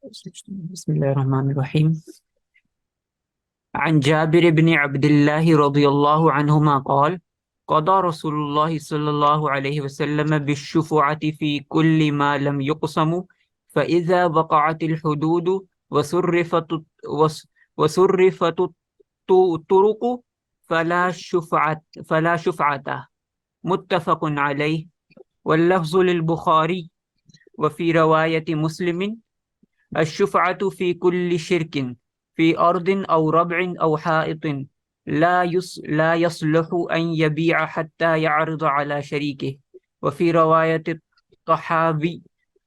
بسم الله الرحمن الرحيم. عن جابر بن عبد الله رضي الله عنهما قال: قضى رسول الله صلى الله عليه وسلم بالشفعة في كل ما لم يقسم، فإذا وقعت الحدود وصرفت الطرق فلا شفعة. متفق عليه. واللفظ للبخاري. وفي رواية مسلم: الشفعة في كل شرك في أرض أو ربع أو حائط لا يصلح أن يبيع حتى يعرض على شريكه. وفي رواية الطحاوي: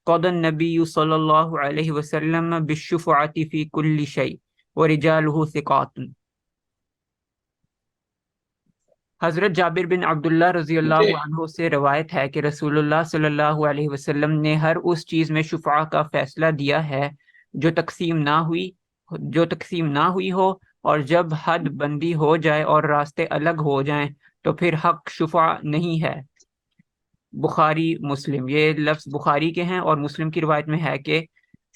قضى النبي صلى الله عليه وسلم بالشفعة في كل شيء ورجاله ثقات۔ حضرت جابر بن عبداللہ رضی اللہ جی عنہ سے روایت ہے کہ رسول اللہ صلی اللہ علیہ وسلم نے ہر اس چیز میں شفعہ کا فیصلہ دیا ہے جو تقسیم نہ ہوئی ہو، اور جب حد بندی ہو جائے اور راستے الگ ہو جائیں تو پھر حق شفعہ نہیں ہے۔ بخاری مسلم، یہ لفظ بخاری کے ہیں، اور مسلم کی روایت میں ہے کہ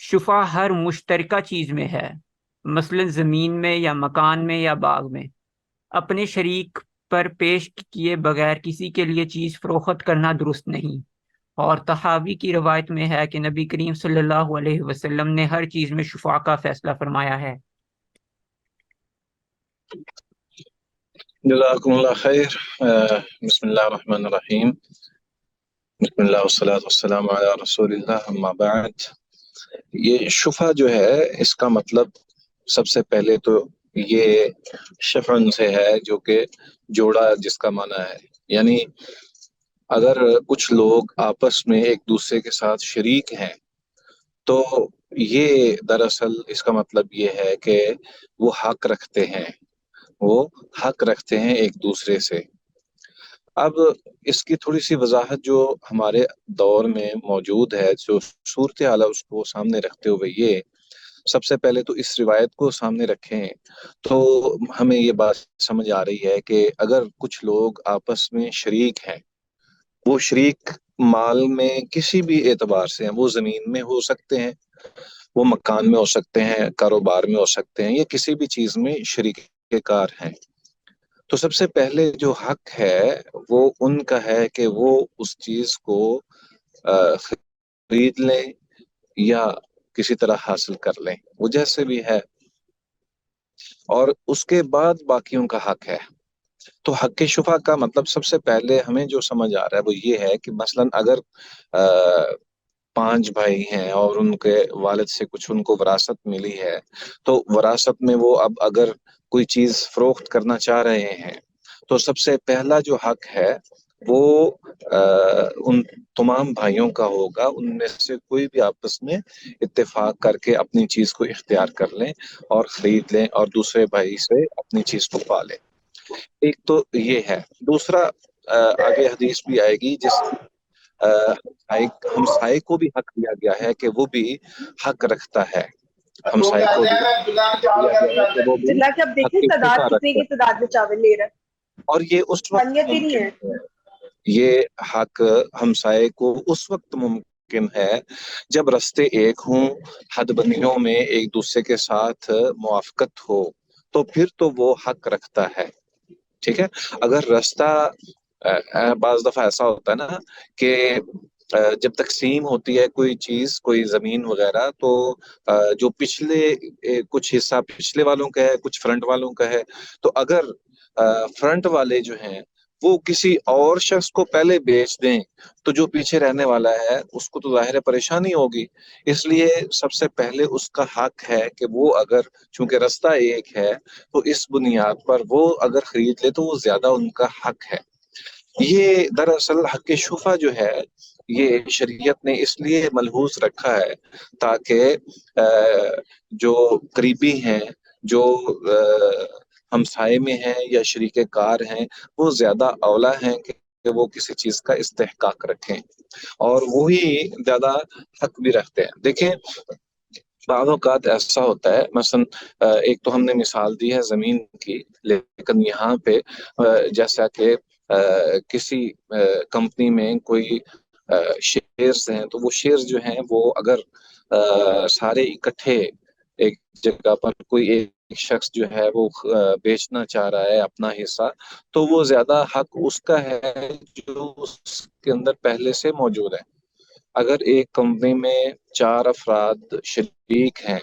شفعہ ہر مشترکہ چیز میں ہے، مثلا زمین میں یا مکان میں یا باغ میں۔ اپنے شریک پر پیش کیے بغیر کسی کے لیے چیز فروخت کرنا درست نہیں۔ اور طحاوی کی روایت میں ہے کہ نبی کریم صلی اللہ علیہ وسلم نے ہر چیز میں شفاء کا فیصلہ فرمایا ہے۔ جزاکم اللہ خیر۔ بسم اللہ الرحمن الرحیم۔ بسم اللہ والصلاة والسلام علی رسول اللہ، اما بعد۔ یہ شفع جو ہے، اس کا مطلب سب سے پہلے تو یہ شفعن سے ہے، جو کہ جوڑا جس کا معنی ہے، یعنی اگر کچھ لوگ آپس میں ایک دوسرے کے ساتھ شریک ہیں تو یہ دراصل اس کا مطلب یہ ہے کہ وہ حق رکھتے ہیں ایک دوسرے سے۔ اب اس کی تھوڑی سی وضاحت جو ہمارے دور میں موجود ہے، جو صورتحال ہے، اس کو سامنے رکھتے ہوئے یہ سب سے پہلے تو اس روایت کو سامنے رکھیں تو ہمیں یہ بات سمجھ آ رہی ہے کہ اگر کچھ لوگ آپس میں شریک ہیں، وہ شریک مال میں کسی بھی اعتبار سے ہیں، وہ زمین میں ہو سکتے ہیں، وہ مکان میں ہو سکتے ہیں، کاروبار میں ہو سکتے ہیں، یا کسی بھی چیز میں شریک کار ہیں، تو سب سے پہلے جو حق ہے وہ ان کا ہے کہ وہ اس چیز کو خرید لیں یا کسی طرح حاصل کر لیں، وہ جیسے بھی ہے، اور اس کے بعد باقیوں کا حق ہے۔ تو حق شفا کا مطلب سب سے پہلے ہمیں جو سمجھ آ رہا ہے وہ یہ ہے کہ مثلا اگر 5 بھائی ہیں اور ان کے والد سے کچھ ان کو وراثت ملی ہے، تو وراثت میں وہ اب اگر کوئی چیز فروخت کرنا چاہ رہے ہیں تو سب سے پہلا جو حق ہے وہ ان تمام بھائیوں کا ہوگا، ان میں سے کوئی بھی آپس میں اتفاق کر کے اپنی چیز کو اختیار کر لیں اور خرید لیں اور دوسرے بھائی سے اپنی چیز کو پا لیں۔ ایک تو یہ ہے۔ دوسرا، آگے حدیث بھی آئے گی جس ہمسائے کو بھی حق دیا گیا ہے کہ وہ بھی حق رکھتا ہے، ہمسائے کو بھی دیا گیا ہے کہ وہ بھی چلا کے اب دیکھیں حق تعداد شفا کتنے رکھتا کی ہے، تعداد میں چاول لے رہا ہے، اور یہ اس وقت بنیت ہی نہیں ممکن ہے۔ ہے، یہ حق ہمسائے کو اس وقت ممکن ہے جب رستے ایک ہوں، حد بندیوں میں ایک دوسرے کے ساتھ موافقت ہو، تو پھر تو وہ حق رکھتا ہے۔ ٹھیک ہے، اگر راستہ بعض دفعہ ایسا ہوتا ہے نا کہ جب تقسیم ہوتی ہے کوئی چیز، کوئی زمین وغیرہ، تو جو پچھلے کچھ حصہ پچھلے والوں کا ہے، کچھ فرنٹ والوں کا ہے، تو اگر فرنٹ والے جو ہیں وہ کسی اور شخص کو پہلے بیچ دیں تو جو پیچھے رہنے والا ہے اس کو تو ظاہر پریشانی ہوگی، اس لیے سب سے پہلے اس کا حق ہے کہ وہ اگر چونکہ راستہ ایک ہے تو اس بنیاد پر وہ اگر خرید لے تو وہ زیادہ ان کا حق ہے۔ یہ دراصل حق شفا جو ہے یہ شریعت نے اس لیے ملحوظ رکھا ہے تاکہ جو قریبی ہیں، جو ہمسائے میں ہیں یا شریک کار ہیں، وہ زیادہ اولا ہیں کہ وہ کسی چیز کا استحقاق رکھیں، اور وہی زیادہ حق بھی رکھتے ہیں۔ دیکھیں، بعض اوقات ایسا ہوتا ہے، مثلا ایک تو ہم نے مثال دی ہے زمین کی، لیکن یہاں پہ جیسا کہ کسی کمپنی میں کوئی شیئرز ہیں، تو وہ شیئرز جو ہیں وہ اگر سارے اکٹھے ایک جگہ پر کوئی ایک شخص جو ہے وہ بیچنا چاہ رہا ہے اپنا حصہ، تو وہ زیادہ حق اس کا ہے جو اس کے اندر پہلے سے موجود ہے۔ اگر ایک کمپنی میں 4 افراد شریک ہیں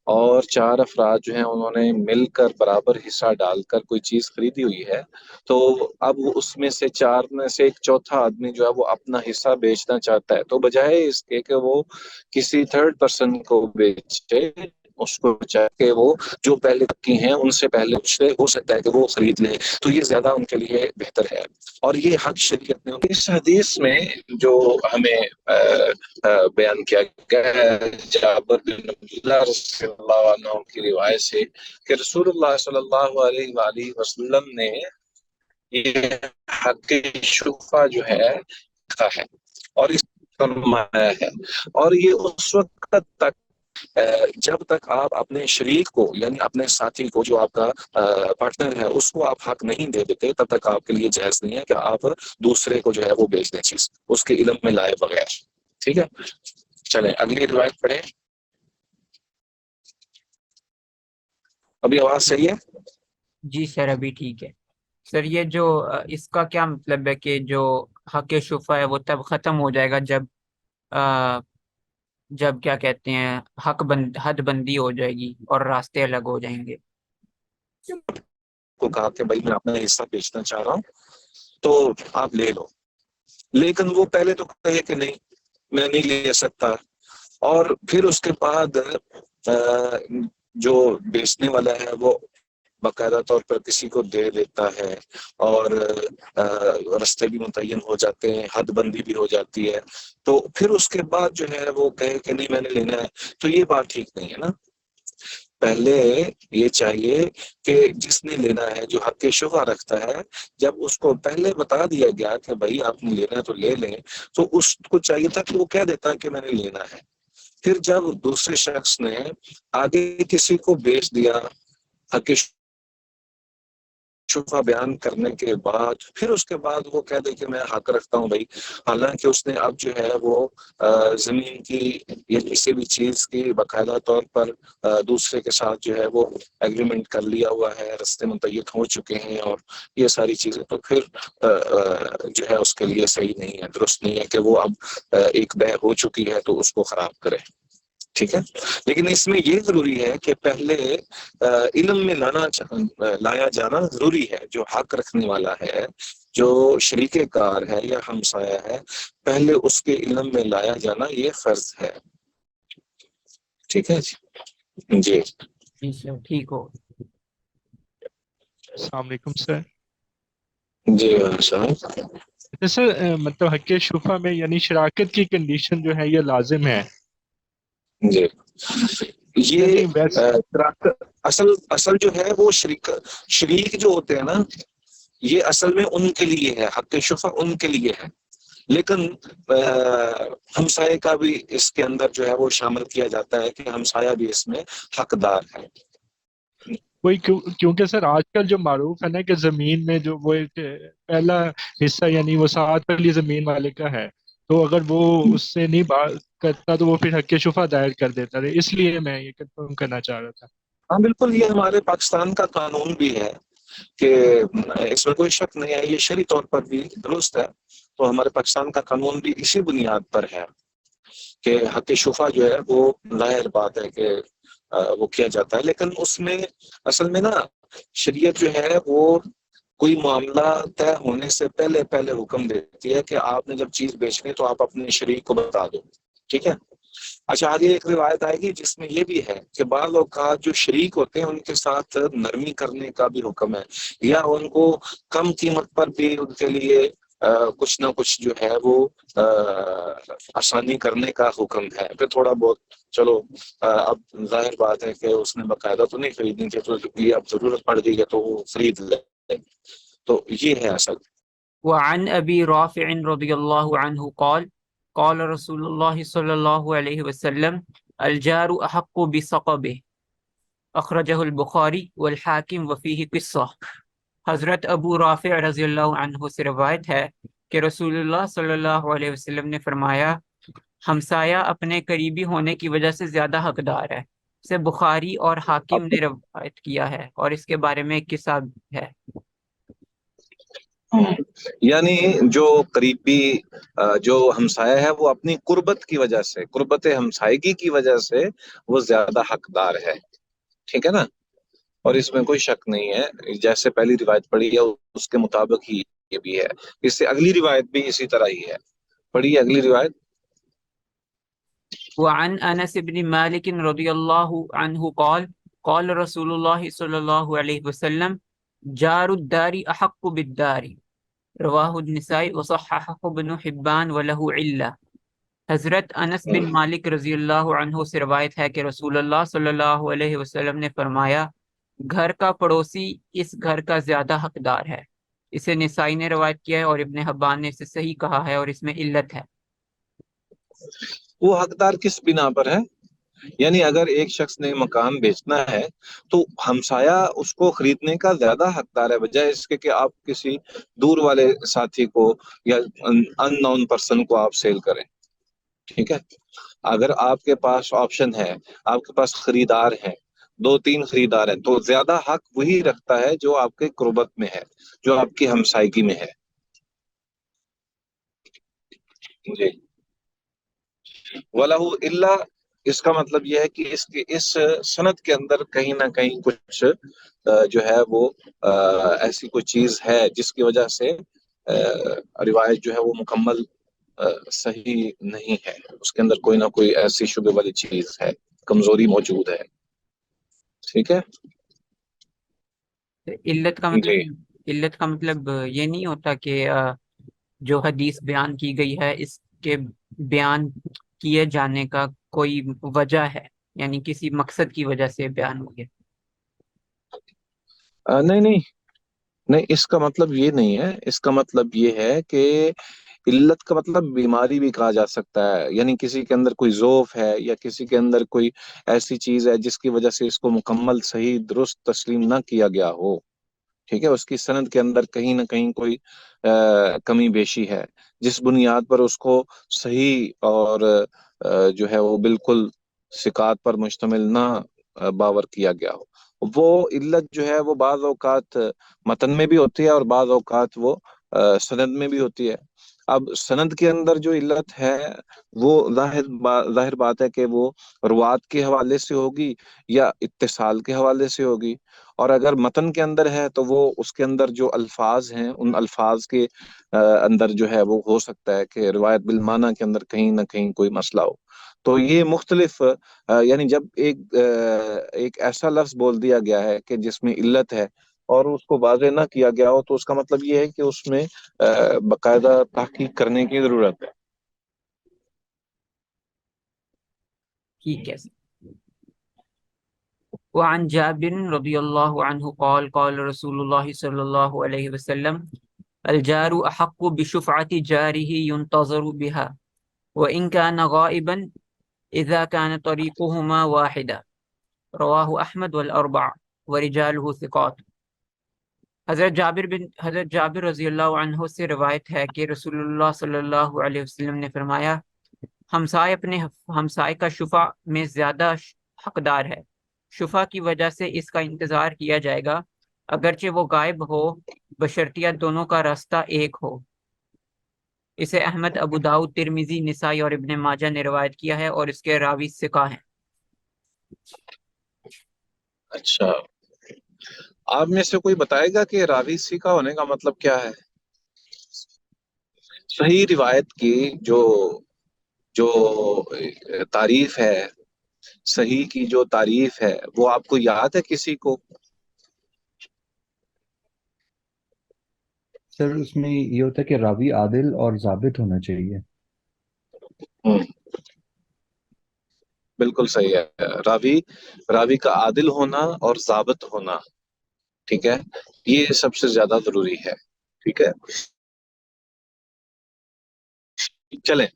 اور 4 افراد جو ہیں انہوں نے مل کر برابر حصہ ڈال کر کوئی چیز خریدی ہوئی ہے، تو اب وہ اس میں سے 4 میں سے ایک چوتھا آدمی جو ہے وہ اپنا حصہ بیچنا چاہتا ہے، تو بجائے اس کے کہ وہ کسی تھرڈ پرسن کو بیچے، اس کو چاہے کہ وہ جو پہلے کی ہیں ان سے پہلے اس سے ہو سکتا ہے کہ وہ خرید لیں، تو یہ زیادہ ان کے لیے بہتر ہے۔ اور یہ حق شریعت نے اس حدیث میں جو ہمیں بیان کیا گیا ہے جابر بن عبداللہ رضی اللہ عنہ کی روایت سے کہ رسول اللہ صلی اللہ علیہ وآلہ وسلم نے یہ حق شفا جو ہے لکھا ہے اور اس فرمایا ہے، اور یہ اس وقت تک جب تک آپ اپنے شریک کو یعنی اپنے ساتھی کو جو آپ کا پارٹنر ہے اس کو آپ حق نہیں دے دیتے، تب تک آپ کے لیے جائز نہیں ہے کہ آپ دوسرے کو جو ہے وہ بیچ دیں چیز اس کے علم میں لائے بغیر۔ ٹھیک ہے، چلیں اگلی روایت پڑھیں۔ ابھی آواز صحیح ہے؟ جی سر ابھی ٹھیک ہے سر۔ یہ جو اس کا کیا مطلب ہے کہ جو حق شفا ہے وہ تب ختم ہو جائے گا جب جب کیا کہتے ہیں حد بندی ہو جائے گی اور راستے الگ ہو جائیں گے؟ کو کہا کہ بھائی میں اپنا حصہ بیچنا چاہ رہا ہوں تو آپ لے لو، لیکن وہ پہلے تو کہے کہ نہیں میں نہیں لے سکتا، اور پھر اس کے بعد جو بیچنے والا ہے وہ باقاعدہ طور پر کسی کو دے دیتا ہے اور رستے بھی متعین ہو جاتے ہیں، حد بندی بھی ہو جاتی ہے، تو پھر اس کے بعد جو ہے وہ کہے کہ نہیں میں نے لینا ہے، تو یہ بات ٹھیک نہیں ہے نا۔ پہلے یہ چاہیے کہ جس نے لینا ہے جو حق شفا رکھتا ہے، جب اس کو پہلے بتا دیا گیا کہ بھائی آپ نے لینا ہے تو لے لیں، تو اس کو چاہیے تھا کہ وہ کہہ دیتا کہ میں نے لینا ہے۔ پھر جب دوسرے شخص نے آگے کسی کو بیچ دیا حق شفا بیان کرنے کے بعد، پھر اس کے بعد وہ کہہ دے کہ میں حق رکھتا ہوں بھائی، حالانکہ اس نے اب جو ہے وہ زمین کی یا کسی بھی چیز کی باقاعدہ طور پر دوسرے کے ساتھ جو ہے وہ ایگریمنٹ کر لیا ہوا ہے، رستے متعین ہو چکے ہیں اور یہ ساری چیزیں، تو پھر جو ہے اس کے لیے صحیح نہیں ہے، درست نہیں ہے کہ وہ اب ایک بے ہو چکی ہے تو اس کو خراب کرے۔ ٹھیک ہے، لیکن اس میں یہ ضروری ہے کہ پہلے علم میں لایا جانا ضروری ہے، جو حق رکھنے والا ہے، جو شریک کار ہے یا ہمسایہ ہے، پہلے اس کے علم میں لایا جانا یہ فرض ہے۔ ٹھیک ہے جی جی جی سر ٹھیک ہو۔ السلام علیکم سر۔ جی صاحب سر مطلب حق شفا میں یعنی شراکت کی کنڈیشن جو ہے یہ لازم ہے؟ جی، یہ یعنی ویسے اصل جو ہے وہ شریک جو ہوتے ہیں نا، یہ اصل میں ان کے لیے ہے، حق شفا ان کے لیے ہے، لیکن ہمسائے کا بھی اس کے اندر جو ہے وہ شامل کیا جاتا ہے کہ ہمسایہ بھی اس میں حقدار ہے۔ وہی کیونکہ سر آج کل جو معروف ہے نا کہ زمین میں جو وہ ایک پہلا حصہ یعنی وہ 7 والی زمین والے کا ہے، تو اگر وہ اس سے نہیں بات کرتا تو وہ پھر حق شفا دائر کر دیتا ہے، اس لیے میں یہ کنفرم کرنا چاہ رہا تھا۔ ہاں بالکل، یہ ہمارے پاکستان کا قانون بھی ہے کہ اس میں کوئی شک نہیں ہے، یہ شرعی طور پر بھی درست ہے، تو ہمارے پاکستان کا قانون بھی اسی بنیاد پر ہے کہ حق شفا جو ہے وہ ظاہر بات ہے کہ وہ کیا جاتا ہے، لیکن اس میں اصل میں نا شریعت جو ہے وہ کوئی معاملہ طے ہونے سے پہلے حکم دیتی ہے کہ آپ نے جب چیز بیچنی تو آپ اپنے شریک کو بتا دو۔ ٹھیک ہے، اچھا آگے ایک روایت آئے گی جس میں یہ بھی ہے کہ بعض اوقات جو شریک ہوتے ہیں ان کے ساتھ نرمی کرنے کا بھی حکم ہے، یا ان کو کم قیمت پر بھی ان کے لیے کچھ نہ کچھ جو ہے وہ آسانی کرنے کا حکم ہے۔ پھر تھوڑا بہت چلو اب ظاہر بات ہے کہ اس نے باقاعدہ تو نہیں خریدنی تھی، تو یہ اب ضرورت پڑ گئی ہے تو وہ خرید لے، تو یہ ہے اصل۔ وعن ابی رافع رضی اللہ عنہ قال قال رسول اللہ صلی اللہ علیہ وسلم الجار احق بثقبه اخرجہ البخاری والحاکم وفیہ قصہ۔ حضرت ابو رافع رضی اللہ عنہ سے روایت ہے کہ رسول اللہ صلی اللہ علیہ وسلم نے فرمایا ہمسایہ اپنے قریبی ہونے کی وجہ سے زیادہ حقدار ہے، اسے بخاری اور حاکم نے روایت کیا ہے، اور اس کے بارے میں ایک قصہ ہے۔ یعنی جو قریبی جو ہمسایہ ہے وہ اپنی قربت کی وجہ سے، قربت ہمسائیگی کی وجہ سے وہ زیادہ حقدار ہے، ٹھیک ہے نا؟ اور اس میں کوئی شک نہیں ہے، جیسے پہلی روایت پڑھی ہے اس کے مطابق ہی یہ بھی ہے، اس سے اگلی روایت بھی اسی طرح ہی ہے۔ پڑھیے اگلی روایت۔ وعن انس بن مالک رضی اللہ عنہ قال قال رسول اللہ صلی اللہ علیہ وسلم جار الدار احق بالدار، رواہ النسائی وصححہ ابن حبان وله علہ۔ حضرت انس بن مالک رضی اللہ عنہ سے روایت ہے کہ رسول اللہ صلی اللہ علیہ وسلم نے فرمایا، گھر کا پڑوسی اس گھر کا زیادہ حقدار ہے۔ اسے نسائی نے روایت کیا ہے اور ابن حبان نے اسے صحیح کہا ہے، اور اس میں علت ہے۔ وہ حقدار کس بنا پر ہے؟ یعنی اگر ایک شخص نے مکان بیچنا ہے تو ہمسایہ اس کو خریدنے کا زیادہ حقدار ہے، بجائے اس کے کہ آپ کسی دور والے ساتھی کو یا ان نون پرسن کو آپ سیل کریں، ٹھیک ہے؟ اگر آپ کے پاس آپشن ہے، آپ کے پاس خریدار ہیں، دو تین خریدار ہیں، تو زیادہ حق وہی رکھتا ہے جو آپ کے قربت میں ہے، جو آپ کی ہمسائیگی میں ہے۔ جی، وَلَهُ إِلَّا، اس کا مطلب یہ ہے کہ اس سند کے اندر کہیں نہ کہیں کچھ جو ہے وہ ایسی کوئی چیز ہے جس کی وجہ سے روایت جو ہے وہ مکمل صحیح نہیں ہے، اس کے اندر کوئی نہ کوئی ایسی شبہ والی چیز ہے، کمزوری موجود ہے، ٹھیک ہے؟ علت کا جی، مطلب، علت کا مطلب یہ نہیں ہوتا کہ جو حدیث بیان کی گئی ہے اس کے بیان کیے جانے کا کوئی وجہ ہے، یعنی کسی مقصد کی وجہ سے بیان ہو گیا۔ نہیں نہیں نہیں، اس کا مطلب یہ نہیں ہے، اس کا مطلب یہ ہے کہ علت کا مطلب بیماری بھی کہا جا سکتا ہے، یعنی کسی کے اندر کوئی ذوف ہے یا کسی کے اندر کوئی ایسی چیز ہے جس کی وجہ سے اس کو مکمل صحیح درست تسلیم نہ کیا گیا ہو، ٹھیک ہے؟ اس کی سند کے اندر کہیں نہ کہیں کوئی کمی بیشی ہے، جس بنیاد پر اس کو صحیح اور جو ہے وہ بالکل ثقات پر مشتمل نہ باور کیا گیا ہو، وہ علت جو ہے وہ بعض اوقات متن میں بھی ہوتی ہے اور بعض اوقات وہ سند میں بھی ہوتی ہے۔ اب سند کے اندر جو علت ہے وہ ظاہر بات ہے کہ وہ روات کے حوالے سے ہوگی یا اتصال کے حوالے سے ہوگی، اور اگر متن کے اندر ہے تو وہ اس کے اندر جو الفاظ ہیں ان الفاظ کے اندر جو ہے وہ ہو سکتا ہے کہ روایت بالمعنی کے اندر کہیں نہ کہیں کوئی مسئلہ ہو۔ تو یہ مختلف یعنی جب ایک ایسا لفظ بول دیا گیا ہے کہ جس میں علت ہے اور اس کو واضح نہ کیا گیا ہو، تو اس کا مطلب یہ ہے کہ اس میں باقاعدہ تحقیق کرنے کی ضرورت ہے۔ ٹھیک ہے۔ وعن جابر رضی اللہ عنہ قال قال رسول اللہ صلی اللہ علیہ وسلم الجار احق بشفعة جاره ينتظر بها وإن كان غائبا إذا كان طريقهما واحدا، رواہ احمد والاربع ورجالہ ثقات۔ حضرت جابر رضی اللہ عنہ سے روایت ہے کہ رسول اللہ صلی اللہ علیہ وسلم نے فرمایا، ہمسائے اپنے ہمسائے کا شفع میں زیادہ حقدار ہے، شفع کی وجہ سے اس کا انتظار کیا جائے گا اگرچہ وہ غائب ہو، بشرطیہ دونوں کا راستہ ایک ہو۔ اسے احمد، ابو داؤد، ترمذی، نسائی اور ابن ماجہ نے روایت کیا ہے، اور اس کے راوی ثقہ ہیں۔ اچھا، آپ میں سے کوئی بتائے گا کہ راوی سیکھا ہونے کا مطلب کیا ہے؟ صحیح روایت کی جو جو تعریف ہے، صحیح کی جو تعریف ہے وہ آپ کو یاد ہے کسی کو؟ سر اس میں یہ ہوتا ہے کہ راوی عادل اور ضابط ہونا چاہیے۔ ہم، بالکل صحیح ہے، راوی کا عادل ہونا اور ضابط ہونا، ٹھیک ہے، یہ سب سے زیادہ ضروری ہے، ٹھیک ہے؟ چلیں،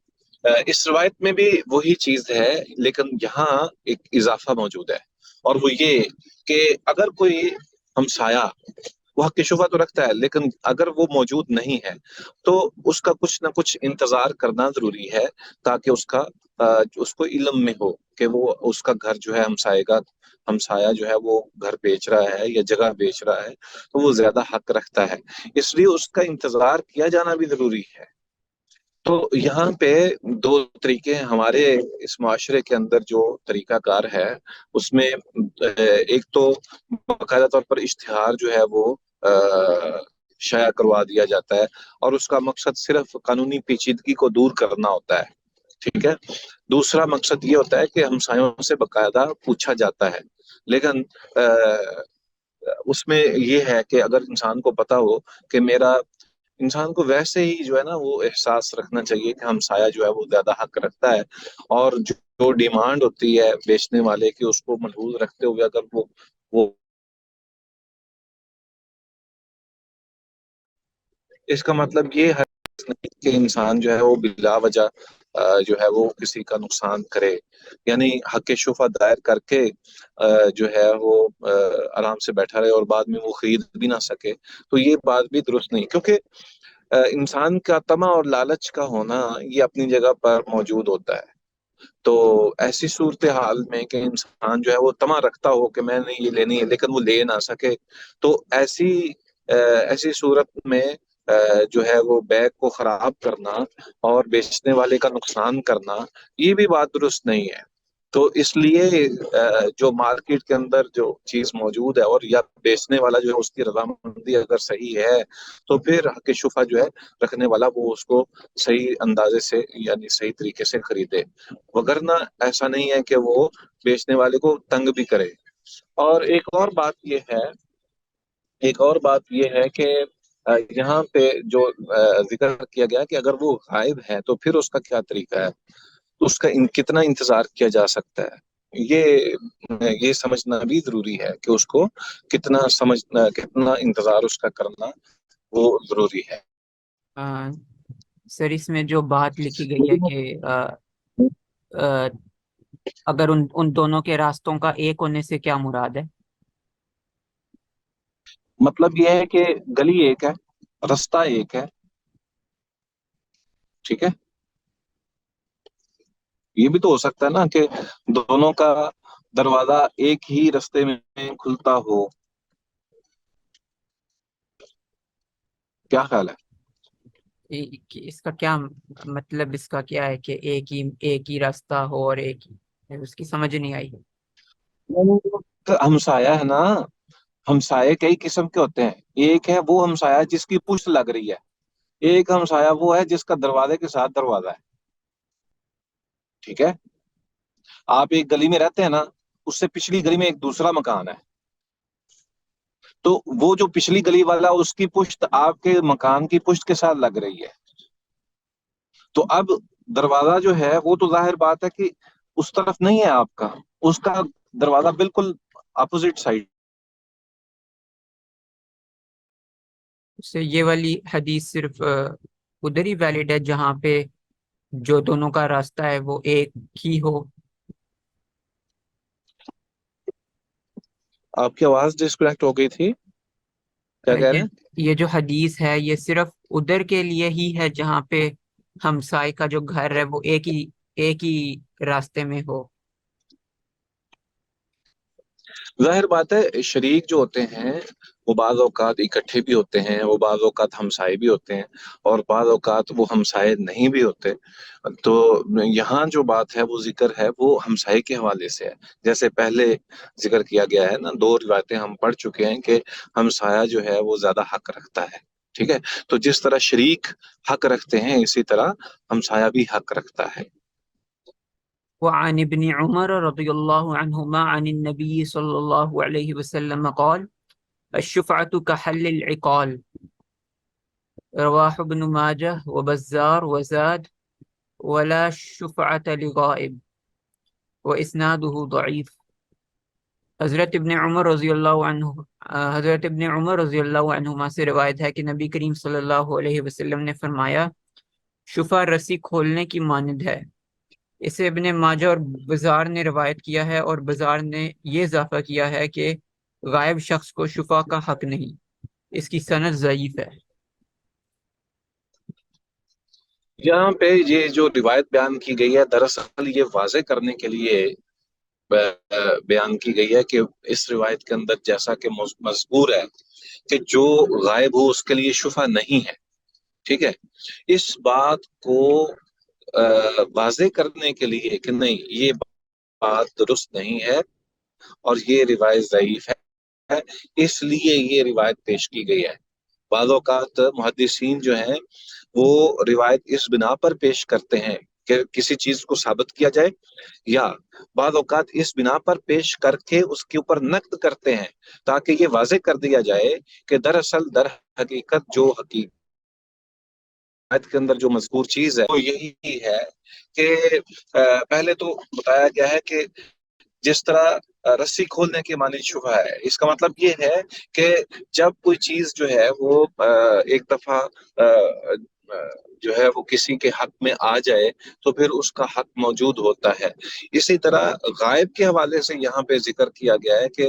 اس روایت میں بھی وہی چیز ہے لیکن یہاں ایک اضافہ موجود ہے، اور وہ یہ کہ اگر کوئی ہمسایہ وہ حق شفا تو رکھتا ہے، لیکن اگر وہ موجود نہیں ہے تو اس کا کچھ نہ کچھ انتظار کرنا ضروری ہے، تاکہ اس کو علم میں ہو کہ وہ اس کا گھر جو ہے ہمسایہ جو ہے وہ گھر بیچ رہا ہے یا جگہ بیچ رہا ہے تو وہ زیادہ حق رکھتا ہے، اس لیے اس کا انتظار کیا جانا بھی ضروری ہے۔ تو یہاں پہ دو طریقے ہیں ہمارے اس معاشرے کے اندر، جو طریقہ کار ہے اس میں ایک تو باقاعدہ طور پر اشتہار جو ہے وہ شائع کروا دیا جاتا ہے، اور اس کا مقصد صرف قانونی پیچیدگی کو دور کرنا ہوتا ہے، ٹھیک ہے۔ دوسرا مقصد یہ ہوتا ہے کہ ہمسایوں سے باقاعدہ پوچھا جاتا ہے، لیکن اس میں یہ ہے کہ اگر انسان کو پتا ہو کہ انسان کو ویسے ہی جو ہے نا وہ احساس رکھنا چاہیے کہ ہمسایہ جو ہے وہ زیادہ حق رکھتا ہے، اور جو ڈیمانڈ ہوتی ہے بیچنے والے کی اس کو ملحوظ رکھتے ہوئے اگر وہ اس کا مطلب یہ ہے نہیں کہ انسان جو ہے وہ بلا وجہ جو ہے وہ کسی کا نقصان کرے، یعنی حق شفا دائر کر کے جو ہے وہ آرام سے بیٹھا رہے اور بعد میں وہ خرید بھی نہ سکے، تو یہ بات بھی درست نہیں، کیونکہ انسان کا طمع اور لالچ کا ہونا یہ اپنی جگہ پر موجود ہوتا ہے۔ تو ایسی صورتحال میں کہ انسان جو ہے وہ طمع رکھتا ہو کہ میں نے یہ لینی ہے لیکن وہ لے نہ سکے، تو ایسی صورت میں جو ہے وہ بیع کو خراب کرنا اور بیچنے والے کا نقصان کرنا یہ بھی بات درست نہیں ہے۔ تو اس لیے جو مارکیٹ کے اندر جو چیز موجود ہے اور یا بیچنے والا جو ہے اس کی رضامندی اگر صحیح ہے تو پھر حق شفا جو ہے رکھنے والا وہ اس کو صحیح اندازے سے یعنی صحیح طریقے سے خریدے، وگرنہ ایسا نہیں ہے کہ وہ بیچنے والے کو تنگ بھی کرے۔ اور ایک اور بات یہ ہے کہ یہاں پہ جو ذکر کیا گیا کہ اگر وہ غائب ہے تو پھر اس کا کیا طریقہ ہے، اس کا کتنا انتظار کیا جا سکتا ہے، یہ سمجھنا بھی ضروری ہے کہ اس کو کتنا انتظار اس کا کرنا وہ ضروری ہے۔ سر اس میں جو بات لکھی گئی ہے کہ آ، اگر ان دونوں کے راستوں کا ایک ہونے سے کیا مراد ہے؟ مطلب یہ ہے کہ گلی ایک ہے، رستہ ایک ہے، ٹھیک ہے۔ یہ بھی تو ہو سکتا ہے نا کہ دونوں کا دروازہ ایک ہی رستے میں کھلتا ہو، کیا خیال ہے؟ کہ اس کا کیا مطلب، اس کا کیا ہے کہ ایک ہی راستہ ہو اور ایک ہی، اس کی سمجھ نہیں آئی۔ ہمسایہ ہے نا، ہمسائے کئی قسم کے ہوتے ہیں، ایک ہے وہ ہمسایہ جس کی پشت لگ رہی ہے، ایک ہمسایہ وہ ہے جس کا دروازے کے ساتھ دروازہ ہے، ٹھیک ہے۔ آپ ایک گلی میں رہتے ہیں نا، اس سے پچھلی گلی میں ایک دوسرا مکان ہے، تو وہ جو پچھلی گلی والا اس کی پشت آپ کے مکان کی پشت کے ساتھ لگ رہی ہے، تو اب دروازہ جو ہے وہ تو ظاہر بات ہے کہ اس طرف نہیں ہے آپ کا، اس کا دروازہ بالکل اپوزٹ سائڈ۔ سے یہ والی حدیث صرف ادھر ہی ویلڈ ہے جہاں پہ جو دونوں کا راستہ ہے وہ ایک ہی ہو؟ آپ کی آواز ڈسکنیکٹ ہو گئی تھی، کیا کہہ رہے ہیں؟ یہ جو حدیث ہے یہ صرف ادھر کے لیے ہی ہے جہاں پہ ہمسائے کا جو گھر ہے وہ ایک ہی راستے میں ہو؟ ظاہر بات ہے شریک جو ہوتے ہیں وہ بعض اوقات اکٹھے بھی ہوتے ہیں، وہ بعض اوقات ہمسائے بھی ہوتے ہیں، اور بعض اوقات وہ ہمسائے نہیں بھی ہوتے۔ تو یہاں جو بات ہے وہ ذکر ہے وہ ہمسائے کے حوالے سے ہے، جیسے پہلے ذکر کیا گیا ہے نا، دو روایتیں ہم پڑھ چکے ہیں کہ ہمسایہ جو ہے وہ زیادہ حق رکھتا ہے، ٹھیک ہے۔ تو جس طرح شریک حق رکھتے ہیں اسی طرح ہمسایہ بھی حق رکھتا ہے۔ وعن ابن عمر رضی اللہ عنہما عن النبی صلی اللہ علیہ وسلم قال الشفعة كحل العقال رواہ ابن ماجہ وبزار وزاد ولا شفعة لغائب واسناده ضعیف۔ حضرت ابن عمر رضی اللہ عنہما سے روایت ہے کہ نبی کریم صلی اللہ علیہ وسلم نے فرمایا شفع رسی کھولنے کی مانند ہے۔ اسے ابن ماجہ اور بزار نے روایت کیا ہے، اور بزار نے یہ اضافہ کیا ہے کہ غائب شخص کو شفع کا حق نہیں۔ اس کی سند ضعیف ہے۔ یہاں پہ یہ جو روایت بیان کی گئی ہے دراصل یہ واضح کرنے کے لیے بیان کی گئی ہے کہ اس روایت کے اندر جیسا کہ مذکور ہے کہ جو غائب ہو اس کے لیے شفع نہیں ہے، ٹھیک ہے، اس بات کو واضح کرنے کے لیے کہ نہیں یہ بات درست نہیں ہے اور یہ روایت ضعیف ہے، اس لیے یہ روایت پیش کی گئی ہے۔ بعض اوقات محدثین جو ہیں وہ روایت اس بنا پر پیش کرتے ہیں کہ کسی چیز کو ثابت کیا جائے، یا بعض اوقات اس بنا پر پیش کر کے اس کے اوپر نقد کرتے ہیں تاکہ یہ واضح کر دیا جائے کہ دراصل در حقیقت جو حقیقت کے اندر جو مذکور چیز ہے وہ یہی ہے کہ پہلے تو بتایا گیا ہے کہ جس طرح رسی کھولنے کے معنی شبہ ہے، اس کا مطلب یہ ہے کہ جب کوئی چیز جو ہے وہ ایک دفعہ جو ہے وہ کسی کے حق میں آ جائے تو پھر اس کا حق موجود ہوتا ہے۔ اسی طرح غائب کے حوالے سے یہاں پہ ذکر کیا گیا ہے کہ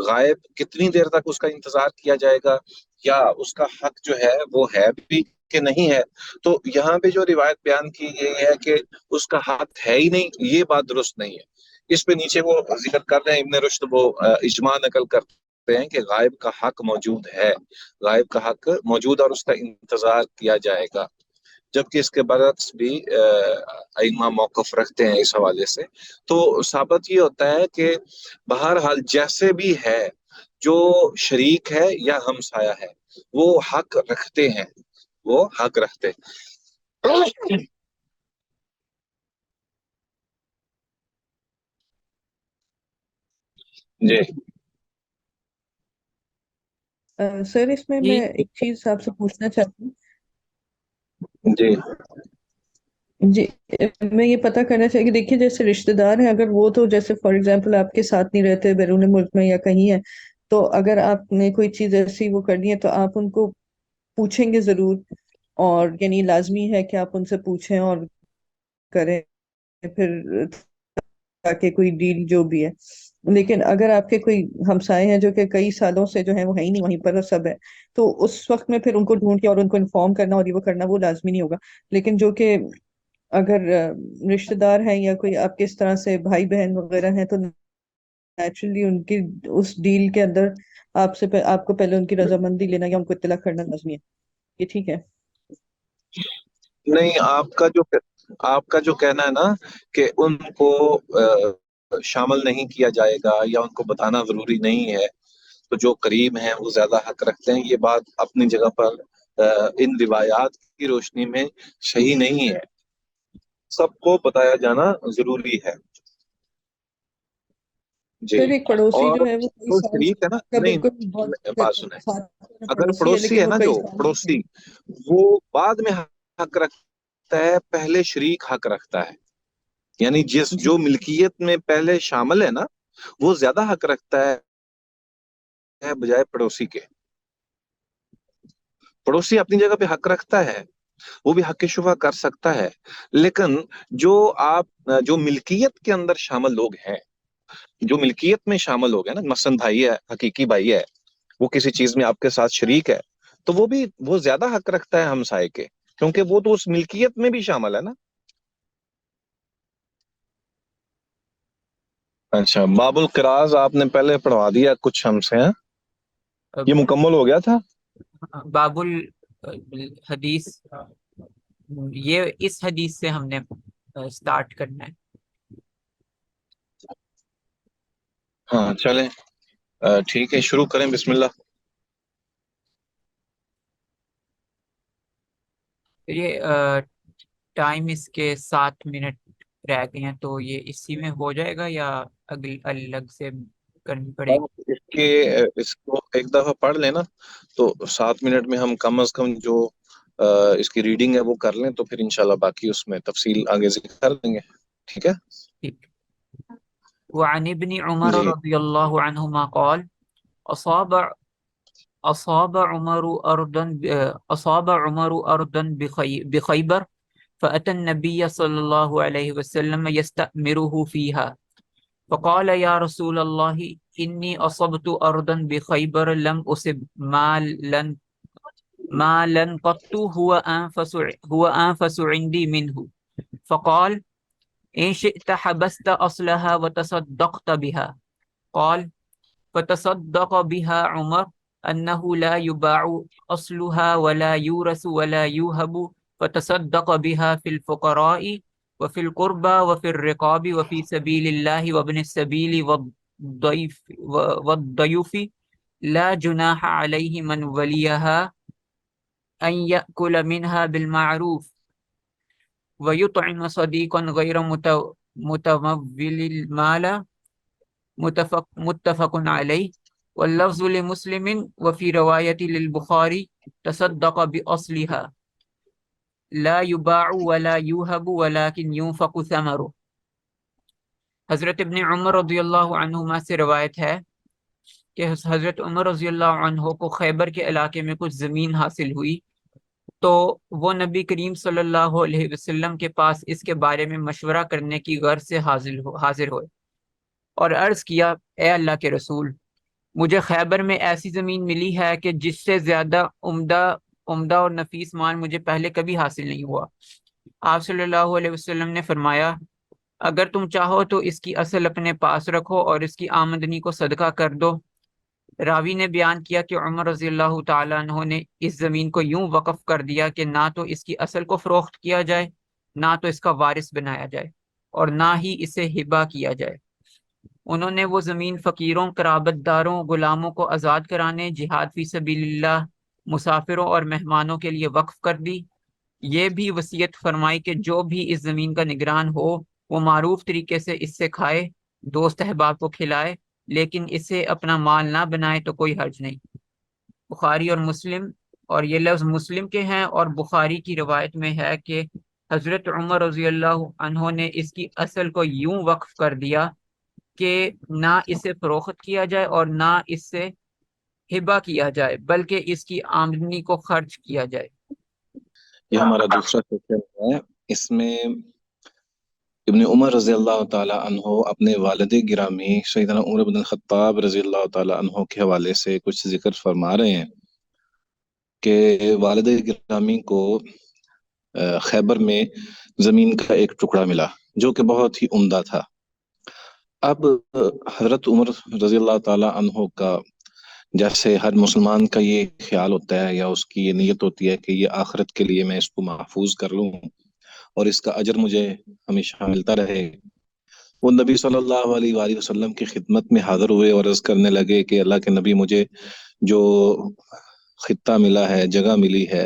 غائب کتنی دیر تک اس کا انتظار کیا جائے گا، یا اس کا حق جو ہے وہ ہے بھی کہ نہیں ہے۔ تو یہاں پہ جو روایت بیان کی گئی ہے کہ اس کا حق ہے ہی نہیں، یہ بات درست نہیں ہے۔ اس پہ نیچے وہ ذکر کر رہے ہیں ابن رشد، وہ اجماع نقل کرتے ہیں کہ غائب کا حق موجود ہے، غائب کا حق موجود اور اس کا انتظار کیا جائے گا، جبکہ اس کے برعکس بھی ائمہ موقف رکھتے ہیں اس حوالے سے۔ تو ثابت یہ ہوتا ہے کہ بہرحال جیسے بھی ہے جو شریک ہے یا ہمسایہ ہے وہ حق رکھتے ہیں، وہ حق رکھتے ہیں۔ جی سر اس میں جی میں ایک چیز آپ سے پوچھنا چاہتی ہوں۔ جی جی، میں یہ پتہ کرنا چاہیے کہ دیکھیے جیسے رشتہ دار ہیں، اگر وہ تو جیسے فار ایگزامپل آپ کے ساتھ نہیں رہتے، بیرون ملک میں یا کہیں ہے، تو اگر آپ نے کوئی چیز ایسی وہ کرنی ہے تو آپ ان کو پوچھیں گے ضرور، اور یعنی لازمی ہے کہ آپ ان سے پوچھیں اور کریں پھر تاکہ کوئی ڈیل جو بھی ہے۔ لیکن اگر آپ کے کوئی ہمسائے ہیں جو کہ کئی سالوں سے جو ہیں وہ ہے ہی نہیں، وہیں پر سب ہے، تو اس وقت میں پھر ان کو ڈھونڈ کے اور ان کو انفارم کرنا اور یہ وہ کرنا وہ لازمی نہیں ہوگا۔ لیکن جو کہ اگر رشتہ دار ہیں یا کوئی آپ کے اس طرح سے بھائی بہن وغیرہ ہیں، تو نیچرلی ان کی اس ڈیل کے اندر آپ کو پہلے ان کی رضامندی لینا یا ان کو اطلاع کرنا لازمی ہے۔ یہ ٹھیک ہے؟ نہیں، آپ کا جو کہنا ہے نا کہ ان کو شامل نہیں کیا جائے گا یا ان کو بتانا ضروری نہیں ہے، تو جو قریب ہیں وہ زیادہ حق رکھتے ہیں، یہ بات اپنی جگہ پر ان روایات کی روشنی میں صحیح نہیں ہے، سب کو بتایا جانا ضروری ہے۔ جی، پھر ایک پڑوسی اور جو ہے وہ کئی جو سال شریک ہے نا، کا نہیں بالکل بہت بات سنیں، ساتھ اگر پڑوسی ہے پڑوسی لیکن ہے وہ نا، کئی جو سال سے پڑوسی وہ بعد میں حق رکھتا ہے، پہلے شریک حق رکھتا ہے، یعنی جی جو ملکیت میں پہلے شامل ہے نا وہ زیادہ حق رکھتا ہے بجائے پڑوسی کے۔ پڑوسی اپنی جگہ پہ حق رکھتا ہے، وہ بھی حق شفا کر سکتا ہے، لیکن جو ملکیت کے اندر شامل لوگ ہیں، جو ملکیت میں شامل لوگ ہیں نا، مثلاً بھائی ہے، حقیقی بھائی ہے، وہ کسی چیز میں آپ کے ساتھ شریک ہے، تو وہ زیادہ حق رکھتا ہے ہمسائے کے، کیونکہ وہ تو اس ملکیت میں بھی شامل ہے نا۔ اچھا، باب القراز آپ نے پہلے پڑھوا دیا کچھ ہم سے، ہیں یہ مکمل ہو گیا تھا؟ باب الحدیث، یہ اس حدیث سے ہم نے سٹارٹ کرنا ہے۔ ہاں چلیں، ٹھیک ہے، شروع کریں، بسم اللہ۔ یہ ٹائم اس کے 7 منٹ رہ گئے ہیں، تو یہ اسی میں ہو جائے گا یا الگ سے کرنی پڑے گی؟ آپ اس کو ایک دفعہ پڑھ لیں نا، تو 7 منٹ میں ہم کم از کم جو اس کی ریڈنگ ہے وہ کر لیں، تو پھر انشاءاللہ باقی اس میں تفصیل آگے ذکر کر لیں گے، ٹھیک ہے؟ ٹھیک۔ وعن ابن عمر جی رضی اللہ عنہما قال اصاب اصاب عمر ارضا بخیبر فأتى النبي صلى الله عليه وسلم يستأمره فيها فقال يا رسول الله إني أصبت أرضا بخيبر لم أصب مالا قط هو أنفس عندي منه. فقال إن شئت حبست أصلها وتصدقت بها. قال فتصدق بها عمر أنه لا يباع أصلها ولا يورث ولا يوهب، فتصدق بها في الفقراء وفي القربى وفي الرقاب وفي سبيل الله وابن السبيل والضيوف لا جناح عليه من وليها أن يأكل منها بالمعروف ويطعم صديقا غير متمول المال. متفق عليه. واللفظ لمسلم وفي رواية للبخاري تصدق بأصلها لا يباع ولا يوهب ولكن ينفق ثمره. حضرت ابن عمر رضی اللہ عنہما سے روایت ہے کہ حضرت عمر رضی اللہ عنہ کو خیبر کے علاقے میں کچھ زمین حاصل ہوئی، تو وہ نبی کریم صلی اللہ علیہ وسلم کے پاس اس کے بارے میں مشورہ کرنے کی غرض سے حاضر ہوئے اور عرض کیا، اے اللہ کے رسول، مجھے خیبر میں ایسی زمین ملی ہے کہ جس سے زیادہ عمدہ اور نفیس مال مجھے پہلے کبھی حاصل نہیں ہوا۔ آپ صلی اللہ علیہ وسلم نے فرمایا، اگر تم چاہو تو اس کی اصل اپنے پاس رکھو اور اس کی آمدنی کو صدقہ کر دو۔ راوی نے بیان کیا کہ عمر رضی اللہ تعالیٰ عنہ نے اس زمین کو یوں وقف کر دیا کہ نہ تو اس کی اصل کو فروخت کیا جائے، نہ تو اس کا وارث بنایا جائے، اور نہ ہی اسے ہبہ کیا جائے۔ انہوں نے وہ زمین فقیروں، قرابت داروں، غلاموں کو آزاد کرانے، جہاد فی سبیل اللہ، مسافروں اور مہمانوں کے لیے وقف کر دی۔ یہ بھی وصیت فرمائی کہ جو بھی اس زمین کا نگران ہو وہ معروف طریقے سے اس سے کھائے، دوست احباب کو کھلائے، لیکن اسے اپنا مال نہ بنائے تو کوئی حرج نہیں۔ بخاری اور مسلم، اور یہ لفظ مسلم کے ہیں، اور بخاری کی روایت میں ہے کہ حضرت عمر رضی اللہ عنہ نے اس کی اصل کو یوں وقف کر دیا کہ نہ اسے فروخت کیا جائے اور نہ اس سے ہبہ کیا جائے، بلکہ اس کی آمدنی کو خرچ کیا جائے۔ یہ ہمارا دوسرا سیکشن ہے۔ اس میں ابن عمر رضی اللہ تعالی عنہ اپنے والد گرامی سیدنا عمر بن الخطاب رضی اللہ تعالی عنہ کے حوالے سے کچھ ذکر فرما رہے ہیں کہ والد گرامی کو خیبر میں زمین کا ایک ٹکڑا ملا جو کہ بہت ہی عمدہ تھا۔ اب حضرت عمر رضی اللہ تعالی عنہ کا، جیسے ہر مسلمان کا یہ خیال ہوتا ہے یا اس کی یہ نیت ہوتی ہے کہ یہ آخرت کے لیے میں اس کو محفوظ کر لوں اور اس کا اجر مجھے ہمیشہ ملتا رہے، وہ نبی صلی اللہ علیہ وآلہ وسلم کی خدمت میں حاضر ہوئے اور عرض کرنے لگے کہ اللہ کے نبی، مجھے جو خطہ ملا ہے، جگہ ملی ہے،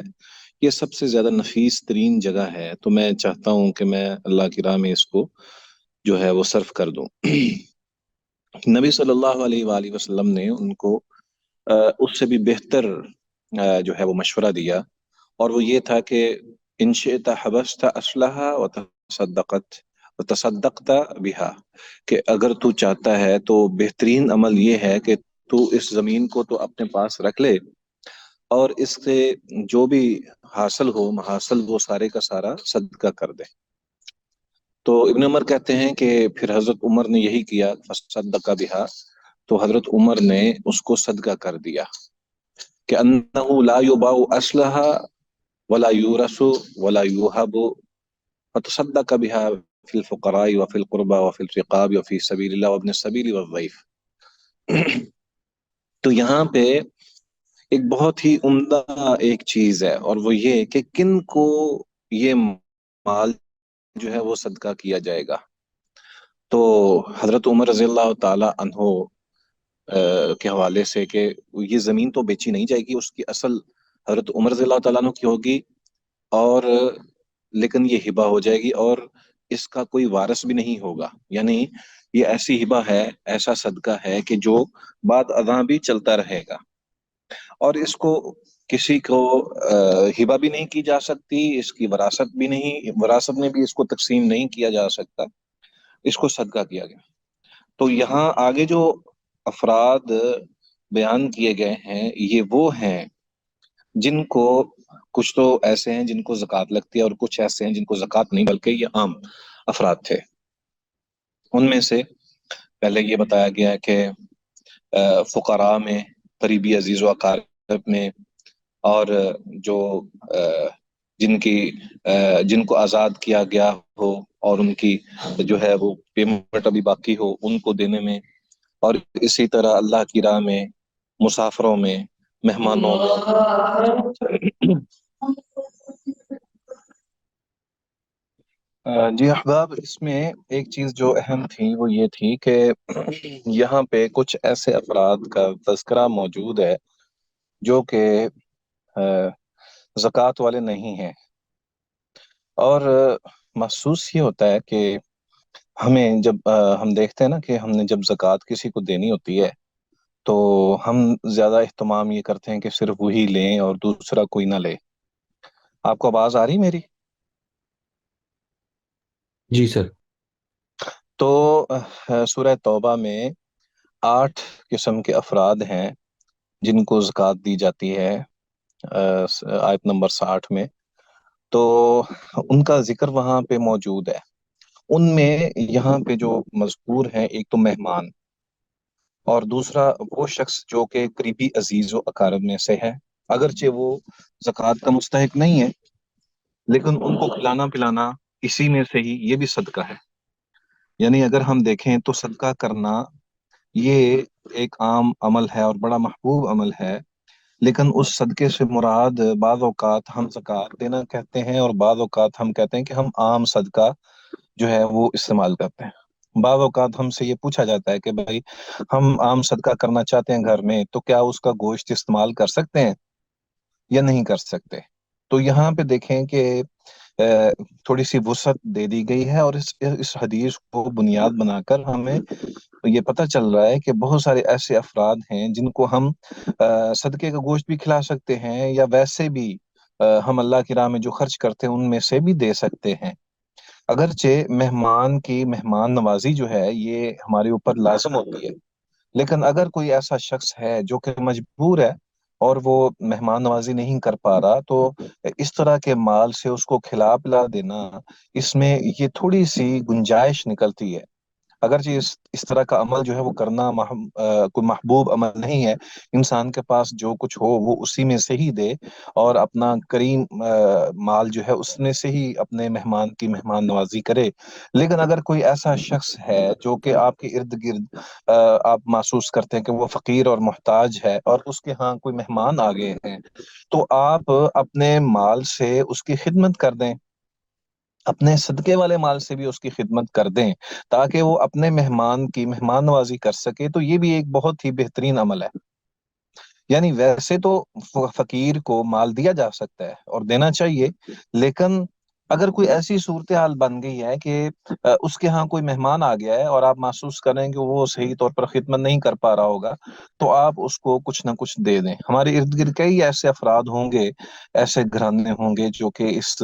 یہ سب سے زیادہ نفیس ترین جگہ ہے، تو میں چاہتا ہوں کہ میں اللہ کی راہ میں اس کو جو ہے وہ صرف کر دوں۔ نبی صلی اللہ علیہ وآلہ وسلم نے ان کو اس سے بھی بہتر جو ہے وہ مشورہ دیا، اور وہ یہ تھا کہ ان شئت حبست اصلها وتصدقت بها، کہ اگر تو چاہتا ہے تو بہترین عمل یہ ہے کہ تو اس زمین کو تو اپنے پاس رکھ لے اور اس سے جو بھی حاصل ہو محاصل وہ سارے کا سارا صدقہ کر دے۔ تو ابن عمر کہتے ہیں کہ پھر حضرت عمر نے یہی کیا، فصدق بہا، تو حضرت عمر نے اس کو صدقہ کر دیا کہ انہ لا یباع اصلها ولا یورث ولا یوہب فتصدق بها فی الفقراء وفی القربى وفی الرقاب وفی سبیل اللہ وابن السبیل والضیف۔ تو یہاں پہ ایک بہت ہی عمدہ ایک چیز ہے، اور وہ یہ کہ کن کو یہ مال جو ہے وہ صدقہ کیا جائے گا۔ تو حضرت عمر رضی اللہ تعالی عنہ کے حوالے سے کہ یہ زمین تو بیچی نہیں جائے گی، اس کی اصل حضرت عمر رضی اللہ تعالیٰ عنہ کی ہوگی، اور لیکن یہ ہبہ ہو جائے گی اور اس کا کوئی وارث بھی نہیں ہوگا، یعنی یہ ایسی ہبہ ہے، ایسا صدقہ ہے کہ جو بعد ازاں بھی چلتا رہے گا، اور اس کو کسی کو ہبہ بھی نہیں کی جا سکتی، اس کی وراثت بھی نہیں، وراثت میں بھی اس کو تقسیم نہیں کیا جا سکتا، اس کو صدقہ کیا گیا۔ تو یہاں آگے جو افراد بیان کیے گئے ہیں یہ وہ ہیں جن کو، کچھ تو ایسے ہیں جن کو زکوٰۃ لگتی ہے اور کچھ ایسے ہیں جن کو زکوٰۃ نہیں، بلکہ یہ عام افراد تھے۔ ان میں سے پہلے یہ بتایا گیا ہے کہ فقراء میں، قریبی عزیز و اقارب میں، اور جو جن کو آزاد کیا گیا ہو اور ان کی جو ہے وہ پیمنٹ ابھی باقی ہو ان کو دینے میں، اور اسی طرح اللہ کی راہ میں، مسافروں میں، مہمانوں میں۔ جی احباب، اس میں ایک چیز جو اہم تھی وہ یہ تھی کہ یہاں پہ کچھ ایسے افراد کا تذکرہ موجود ہے جو کہ زکوٰۃ والے نہیں ہیں، اور محسوس یہ ہوتا ہے کہ ہمیں جب ہم دیکھتے ہیں نا کہ ہم نے جب زکوٰۃ کسی کو دینی ہوتی ہے تو ہم زیادہ اہتمام یہ کرتے ہیں کہ صرف وہی لیں اور دوسرا کوئی نہ لے۔ آپ کو آواز آ رہی میری؟ جی سر۔ تو سورہ توبہ میں 8 قسم کے افراد ہیں جن کو زکوٰۃ دی جاتی ہے، آیت نمبر 60 میں، تو ان کا ذکر وہاں پہ موجود ہے۔ ان میں یہاں پہ جو مذکور ہیں، ایک تو مہمان، اور دوسرا وہ شخص جو کہ قریبی عزیز و اقارب میں سے ہے، اگرچہ وہ زکوٰۃ کا مستحق نہیں ہے لیکن ان کو کھلانا پلانا اسی میں سے ہی یہ بھی صدقہ ہے۔ یعنی اگر ہم دیکھیں تو صدقہ کرنا یہ ایک عام عمل ہے اور بڑا محبوب عمل ہے، لیکن اس صدقے سے مراد بعض اوقات ہم زکوٰۃ دینا کہتے ہیں، اور بعض اوقات ہم کہتے ہیں کہ ہم عام صدقہ جو ہے وہ استعمال کرتے ہیں۔ بعض اوقات ہم سے یہ پوچھا جاتا ہے کہ بھائی ہم عام صدقہ کرنا چاہتے ہیں گھر میں، تو کیا اس کا گوشت استعمال کر سکتے ہیں یا نہیں کر سکتے؟ تو یہاں پہ دیکھیں کہ تھوڑی سی وسعت دے دی گئی ہے، اور اس حدیث کو بنیاد بنا کر ہمیں یہ پتہ چل رہا ہے کہ بہت سارے ایسے افراد ہیں جن کو ہم صدقے کا گوشت بھی کھلا سکتے ہیں، یا ویسے بھی ہم اللہ کی راہ میں جو خرچ کرتے ہیں ان میں سے بھی دے سکتے ہیں۔ اگرچہ مہمان کی مہمان نوازی جو ہے یہ ہمارے اوپر لازم ہوتی ہے، لیکن اگر کوئی ایسا شخص ہے جو کہ مجبور ہے اور وہ مہمان نوازی نہیں کر پا رہا، تو اس طرح کے مال سے اس کو کھلا پلا دینا، اس میں یہ تھوڑی سی گنجائش نکلتی ہے۔ اگرچہ اس طرح کا عمل جو ہے وہ کرنا کوئی محبوب عمل نہیں ہے۔ انسان کے پاس جو کچھ ہو وہ اسی میں سے ہی دے، اور اپنا کریم مال جو ہے اس میں سے ہی اپنے مہمان کی مہمان نوازی کرے۔ لیکن اگر کوئی ایسا شخص ہے جو کہ آپ کے ارد گرد آپ محسوس کرتے ہیں کہ وہ فقیر اور محتاج ہے، اور اس کے ہاں کوئی مہمان آ گئے ہیں، تو آپ اپنے مال سے اس کی خدمت کر دیں، اپنے صدقے والے مال سے بھی اس کی خدمت کر دیں، تاکہ وہ اپنے مہمان کی مہمان نوازی کر سکے۔ تو یہ بھی ایک بہت ہی بہترین عمل ہے۔ یعنی ویسے تو فقیر کو مال دیا جا سکتا ہے اور دینا چاہیے، لیکن اگر کوئی ایسی صورتحال بن گئی ہے کہ اس کے ہاں کوئی مہمان آ گیا ہے اور آپ محسوس کریں کہ وہ صحیح طور پر خدمت نہیں کر پا رہا ہوگا، تو آپ اس کو کچھ نہ کچھ دے دیں۔ ہمارے ارد گرد کئی ایسے افراد ہوں گے، ایسے گھرانے ہوں گے جو کہ اس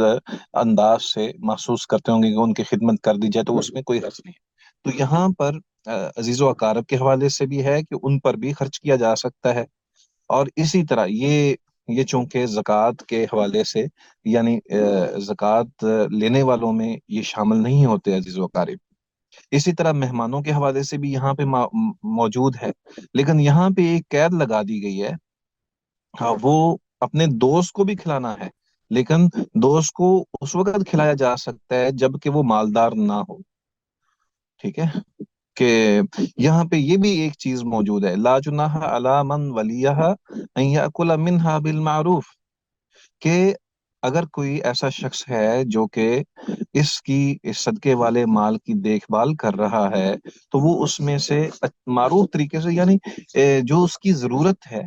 انداز سے محسوس کرتے ہوں گے کہ ان کی خدمت کر دی جائے تو اس میں کوئی حرج نہیں۔ تو یہاں پر عزیز و اقارب کے حوالے سے بھی ہے کہ ان پر بھی خرچ کیا جا سکتا ہے، اور اسی طرح یہ چونکہ زکوٰۃ کے حوالے سے، یعنی زکوٰۃ لینے والوں میں یہ شامل نہیں ہوتے عزیز و اقارب، اسی طرح مہمانوں کے حوالے سے بھی یہاں پہ موجود ہے، لیکن یہاں پہ ایک قید لگا دی گئی ہے۔ ہاں، وہ اپنے دوست کو بھی کھلانا ہے، لیکن دوست کو اس وقت کھلایا جا سکتا ہے جب کہ وہ مالدار نہ ہو۔ ٹھیک ہے، کہ یہاں پہ یہ بھی ایک چیز موجود ہے، لا جناح علی من ولیھا ان یاکل منھا بالمعروف، کہ اگر کوئی ایسا شخص ہے جو کہ اس صدقے والے مال کی دیکھ بھال کر رہا ہے، تو وہ اس میں سے معروف طریقے سے، یعنی جو اس کی ضرورت ہے،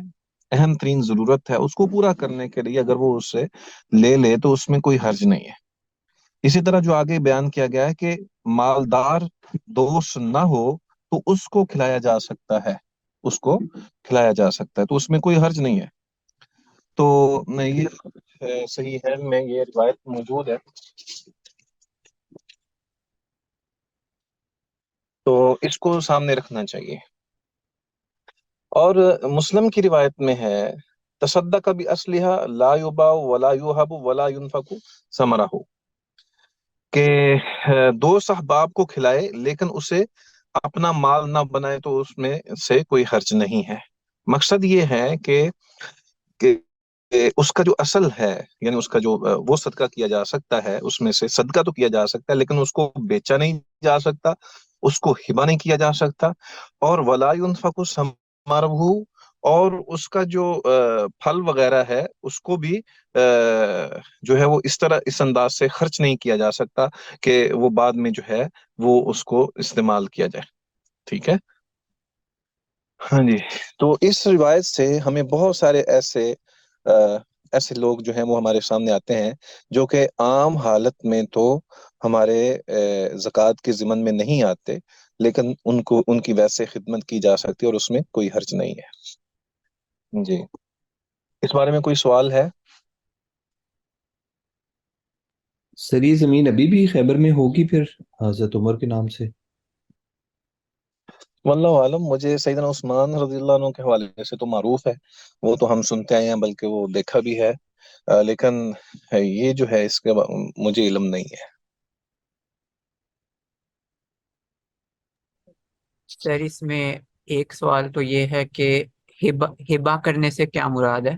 اہم ترین ضرورت ہے، اس کو پورا کرنے کے لیے اگر وہ اس سے لے لے تو اس میں کوئی حرج نہیں ہے۔ اسی طرح جو آگے بیان کیا گیا ہے کہ مالدار دوست نہ ہو تو اس کو کھلایا جا سکتا ہے، اس کو کھلایا جا سکتا ہے، تو اس میں کوئی حرج نہیں ہے۔ تو یہ صحیح ہے میں یہ روایت موجود ہے، تو اس کو سامنے رکھنا چاہیے۔ اور مسلم کی روایت میں ہے، تصدق بأصلها لا يباع ولا يوهب ولا ينفق ثمرہ، کہ دوست احباب کو کھلائے لیکن اسے اپنا مال نہ بنائے تو اس میں سے کوئی حرج نہیں ہے. مقصد یہ ہے کہ اس کا جو اصل ہے، یعنی اس کا جو وہ صدقہ کیا جا سکتا ہے، اس میں سے صدقہ تو کیا جا سکتا ہے لیکن اس کو بیچا نہیں جا سکتا، اس کو ہبہ نہیں کیا جا سکتا. اور ولا ينفق ثمرہ، اور اس کا جو پھل وغیرہ ہے اس کو بھی جو ہے وہ اس طرح اس انداز سے خرچ نہیں کیا جا سکتا کہ وہ بعد میں جو ہے وہ اس کو استعمال کیا جائے. ٹھیک ہے. ہاں جی. تو اس روایت سے ہمیں بہت سارے ایسے لوگ جو ہیں وہ ہمارے سامنے آتے ہیں جو کہ عام حالت میں تو ہمارے زکوٰۃ کے ضمن میں نہیں آتے، لیکن ان کی ویسے خدمت کی جا سکتی ہے اور اس میں کوئی حرج نہیں ہے. جی. اس بارے میں کوئی سوال ہے؟ سر یہ زمین ابھی بھی خیبر میں ہوگی پھر حضرت عمر کے نام سے؟ واللہ عالم. مجھے سیدنا عثمان رضی اللہ عنہ کے حوالے سے تو معروف ہے، وہ تو ہم سنتے آئے ہیں بلکہ وہ دیکھا بھی ہے، لیکن یہ جو ہے اس کے مجھے علم نہیں ہے. سر اس میں ایک سوال تو یہ ہے کہ ہبا کرنے سے کیا مراد ہے؟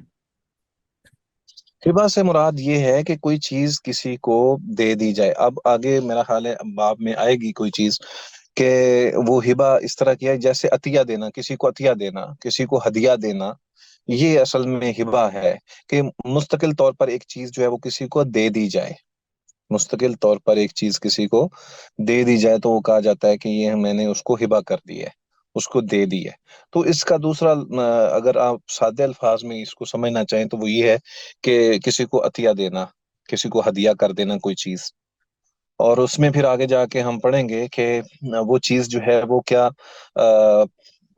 ہبہ سے مراد یہ ہے کہ کوئی چیز کسی کو دے دی جائے. اب آگے میرا خیال ہے باب میں آئے گی کوئی چیز کہ وہ ہبہ اس طرح کی ہے جیسے عطیہ دینا، کسی کو عطیہ دینا، کسی کو ہدیہ دینا. یہ اصل میں ہبہ ہے کہ مستقل طور پر ایک چیز جو ہے وہ کسی کو دے دی جائے. مستقل طور پر ایک چیز کسی کو دے دی جائے تو وہ کہا جاتا ہے کہ یہ میں نے اس کو ہبہ کر دی ہے، اس کو دے دی ہے. تو اس کا دوسرا اگر آپ سادے الفاظ میں اس کو سمجھنا چاہیں تو وہ یہ ہے کہ کسی کو عطیہ دینا، کسی کو ہدیہ کر دینا کوئی چیز. اور اس میں پھر آگے جا کے ہم پڑھیں گے کہ وہ چیز جو ہے وہ کیا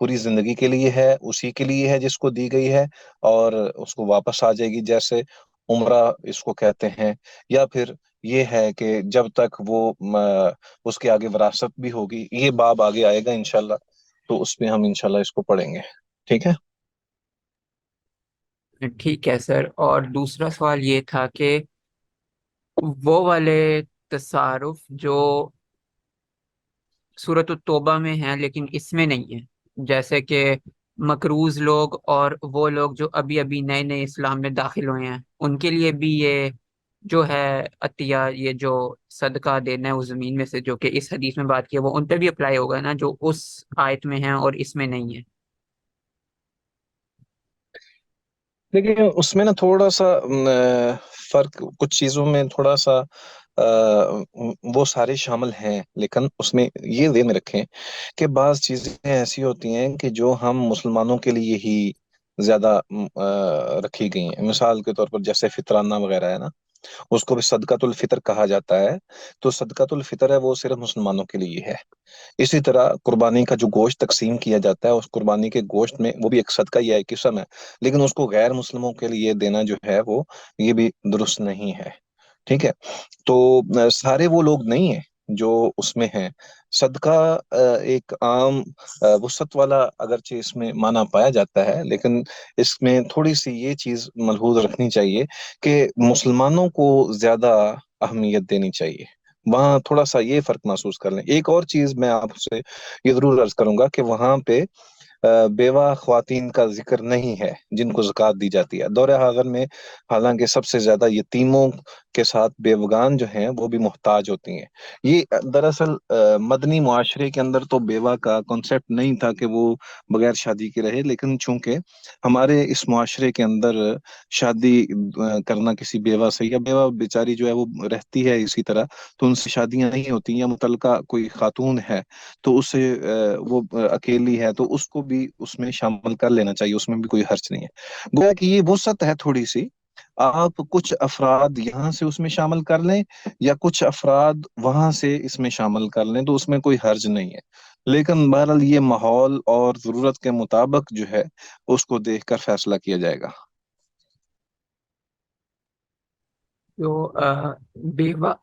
پوری زندگی کے لیے ہے، اسی کے لیے ہے جس کو دی گئی ہے اور اس کو واپس آ جائے گی، جیسے عمرہ اس کو کہتے ہیں. یا پھر یہ ہے کہ جب تک وہ اس کے آگے وراثت بھی ہوگی. یہ باب آگے آئے گا انشاءاللہ، تو اس میں ہم انشاءاللہ اس کو پڑھیں گے. ٹھیک ہے. ٹھیک ہے سر. اور دوسرا سوال یہ تھا کہ وہ والے تصارف جو سورۃ التوبہ میں ہیں لیکن اس میں نہیں ہے، جیسے کہ مکروز لوگ اور وہ لوگ جو ابھی ابھی نئے نئے اسلام میں داخل ہوئے ہیں، ان کے لیے بھی یہ جو ہے عطیہ، یہ جو صدقہ دینا ہے اس زمین میں سے جو کہ اس حدیث میں بات کی ہے، وہ ان پہ بھی اپلائی ہوگا نا جو اس آیت میں ہیں اور اس میں نہیں ہے؟ لیکن اس میں نا تھوڑا سا فرق، کچھ چیزوں میں تھوڑا سا وہ سارے شامل ہیں، لیکن اس میں یہ ذہن میں رکھیں کہ بعض چیزیں ایسی ہوتی ہیں کہ جو ہم مسلمانوں کے لیے ہی زیادہ رکھی گئی ہیں. مثال کے طور پر جیسے فطرانہ وغیرہ ہے نا، اس کو بھی صدقۃ الفطر کہا جاتا ہے. تو صدقۃ الفطر ہے وہ صرف مسلمانوں کے لیے ہے. اسی طرح قربانی کا جو گوشت تقسیم کیا جاتا ہے، اس قربانی کے گوشت میں وہ بھی ایک صدقہ ہی ہے، ایک قسم ہے، لیکن اس کو غیر مسلموں کے لیے دینا جو ہے وہ یہ بھی درست نہیں ہے. ٹھیک ہے. تو سارے وہ لوگ نہیں ہیں جو اس میں ہیں. صدقہ ایک عام وسعت والا اگرچہ اس میں معنی پایا جاتا ہے، لیکن اس میں تھوڑی سی یہ چیز ملحوظ رکھنی چاہیے کہ مسلمانوں کو زیادہ اہمیت دینی چاہیے. وہاں تھوڑا سا یہ فرق محسوس کر لیں. ایک اور چیز میں آپ سے یہ ضرور عرض کروں گا کہ وہاں پہ بیوہ خواتین کا ذکر نہیں ہے جن کو زکوٰۃ دی جاتی ہے. دور حاضر میں حالانکہ سب سے زیادہ یتیموں کے ساتھ بیوگان جو ہیں وہ بھی محتاج ہوتی ہیں. یہ دراصل مدنی معاشرے کے اندر تو بیوہ کا کنسیپٹ نہیں تھا کہ وہ بغیر شادی کے رہے، لیکن چونکہ ہمارے اس معاشرے کے اندر شادی کرنا کسی بیوہ سے، یا بیوہ بیچاری جو ہے وہ رہتی ہے اسی طرح، تو ان سے شادیاں نہیں ہوتی، یا متعلقہ کوئی خاتون ہے تو اسے وہ اکیلی ہے تو اس کو بھی اس میں شامل کر لینا چاہیے، اس میں بھی کوئی حرج نہیں ہے. گویا کہ یہ وسعت ہے تھوڑی سی. آپ کچھ افراد یہاں سے اس میں شامل کر لیں یا کچھ افراد وہاں سے اس میں شامل کر لیں تو اس میں کوئی حرج نہیں ہے. لیکن بہرحال یہ ماحول اور ضرورت کے مطابق جو ہے اس کو دیکھ کر فیصلہ کیا جائے گا. جو بیوہ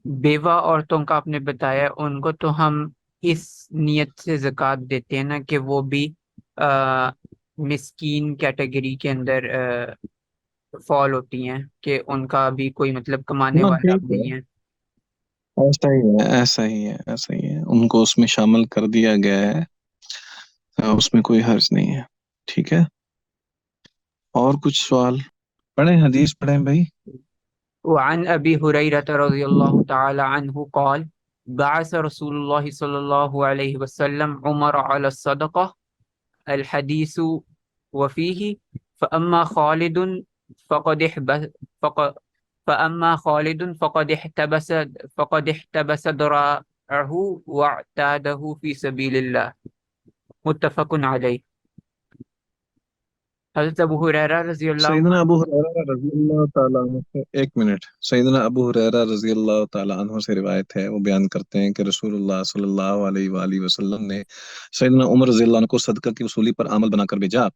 بیوہ عورتوں کا آپ نے بتایا، ان کو تو ہم اس نیت سے زکوٰۃ دیتے ہیں نا کہ وہ بھی مسکین کیٹیگری کے اندر فال ہوتی ہیں، کہ ان کا بھی کوئی مطلب کمانے ہاں والا بالکل. نہیں ہے. ایسا ہی ہے، ایسا ہی ہے، ایسا ہی ہے، ان کو اس میں شامل کر دیا گیا ہے، اس میں کوئی حرج نہیں ہے، ٹھیک ہے۔ اور کچھ سوال؟ پڑھیں حدیث پڑھیں بھائی۔ وعن أبي هريرة رضي الله تعالى عنه قال بعث رسول الله صلى الله عليه وسلم عمر على الصدقة الحديث وفيه فأما خالد فقد احبس فقد فأما خالد فقد احتبس ذراعه واعتاده في سبيل الله متفق عليه۔ حضرت ابو ہریرہ رضی اللہ سیدنا عنہ، ابو ہریرہ رضی اللہ تعالیٰ عنہ سے، ایک منٹ، سیدنا ابو ہریرہ رضی اللہ تعالیٰ عنہ سے روایت ہے، وہ بیان کرتے ہیں کہ رسول اللہ صلی اللہ علیہ وآلہ وسلم نے سیدنا عمر رضی اللہ عنہ کو صدقہ کی وصولی پر عامل بنا کر بھیجا۔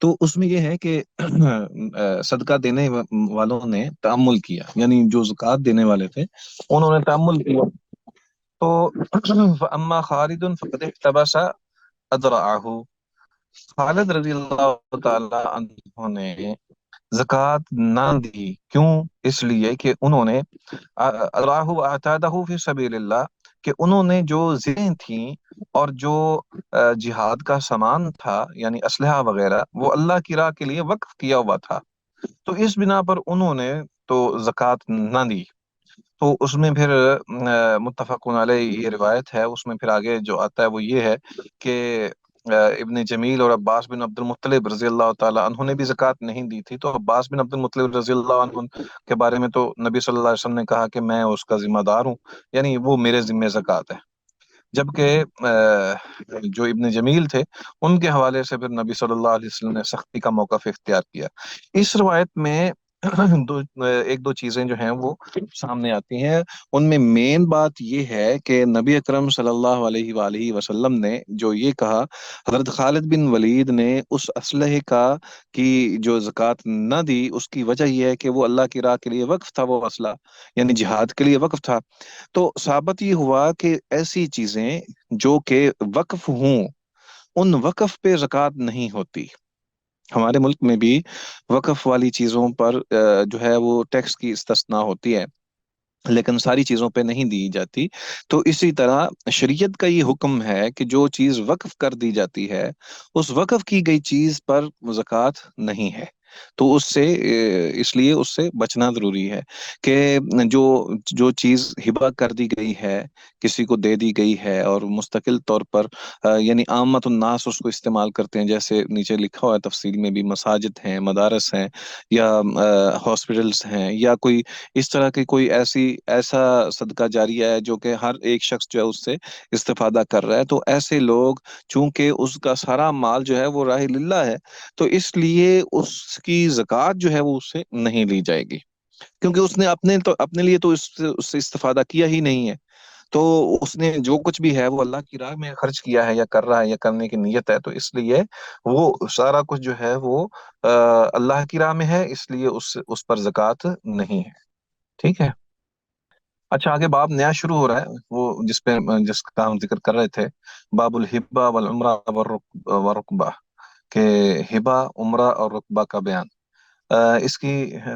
تو اس میں یہ ہے کہ صدقہ دینے والوں نے تأمل کیا، یعنی جو زکوٰۃ دینے والے تھے انہوں نے تأمل کیا۔ تو فَأَمَّا خَالِدٌ فَقَدِ احْتَبَسَ أَذْرَعَهُ، خالد رضی اللہ تعالیٰ عنہ نے زکوٰۃ نہ دی، کیوں؟ اس لیے کہ انہوں نے اللہ اعتادہ فی سبیل اللہ، کہ انہوں نے جو زرعیں تھیں اور جو جہاد کا سامان تھا یعنی اسلحہ وغیرہ، وہ اللہ کی راہ کے لیے وقف کیا ہوا تھا، تو اس بنا پر انہوں نے تو زکوٰۃ نہ دی۔ تو اس میں پھر متفق علیہ یہ روایت ہے، اس میں پھر آگے جو آتا ہے وہ یہ ہے کہ ابن جمیل اور عباس بن عبد المطلب رضی اللہ تعالیٰ عنہ نے بھی زکوٰۃ نہیں دی تھی، تو عباس بن عبد المطلب رضی اللہ عنہ کے بارے میں تو نبی صلی اللہ علیہ وسلم نے کہا کہ میں اس کا ذمہ دار ہوں، یعنی وہ میرے ذمہ زکوٰۃ ہے، جبکہ جو ابن جمیل تھے ان کے حوالے سے پھر نبی صلی اللہ علیہ وسلم نے سختی کا موقف اختیار کیا۔ اس روایت میں ایک دو چیزیں جو ہیں وہ سامنے آتی ہیں، ان میں مین بات یہ ہے کہ نبی اکرم صلی اللہ علیہ وآلہ وسلم نے جو یہ کہا، حضرت خالد بن ولید نے اس اسلحے کا کی جو زکوٰۃ نہ دی، اس کی وجہ یہ ہے کہ وہ اللہ کی راہ کے لیے وقف تھا، وہ اسلحہ یعنی جہاد کے لیے وقف تھا۔ تو ثابت یہ ہوا کہ ایسی چیزیں جو کہ وقف ہوں ان وقف پہ زکوٰۃ نہیں ہوتی۔ ہمارے ملک میں بھی وقف والی چیزوں پر جو ہے وہ ٹیکس کی استثناء ہوتی ہے، لیکن ساری چیزوں پہ نہیں دی جاتی۔ تو اسی طرح شریعت کا یہ حکم ہے کہ جو چیز وقف کر دی جاتی ہے اس وقف کی گئی چیز پر زکوٰۃ نہیں ہے، تو اس سے اس لیے اس سے بچنا ضروری ہے کہ جو جو چیز ہبہ کر دی گئی ہے، کسی کو دے دی گئی ہے اور مستقل طور پر یعنی عامت الناس اس کو استعمال کرتے ہیں، جیسے نیچے لکھا ہوا ہے تفصیل میں بھی، مساجد ہیں، مدارس ہیں، یا ہاسپٹلس ہیں، یا کوئی اس طرح کی کوئی ایسا صدقہ جاریہ ہے جو کہ ہر ایک شخص جو ہے اس سے استفادہ کر رہا ہے، تو ایسے لوگ چونکہ اس کا سارا مال جو ہے وہ راہ للہ ہے، تو اس لیے اس کی زکوٰۃ جو ہے وہ اس سے نہیں لی جائے گی، کیونکہ اس نے اپنے لیے تو اس سے استفادہ کیا ہی نہیں ہے، تو اس نے جو کچھ بھی ہے وہ اللہ کی راہ میں خرچ کیا ہے یا کر رہا ہے یا کرنے کی نیت ہے، تو اس لیے وہ سارا کچھ جو ہے وہ اللہ کی راہ میں ہے، اس لیے اس پر زکوٰۃ نہیں ہے، ٹھیک ہے۔ اچھا، آگے باب نیا شروع ہو رہا ہے، وہ جس کا ہم ذکر کر رہے تھے، باب الہبہ والعمرہ والرقبہ، کہ ہبہ، عمرہ اور رقبہ کا بیان۔ اس کی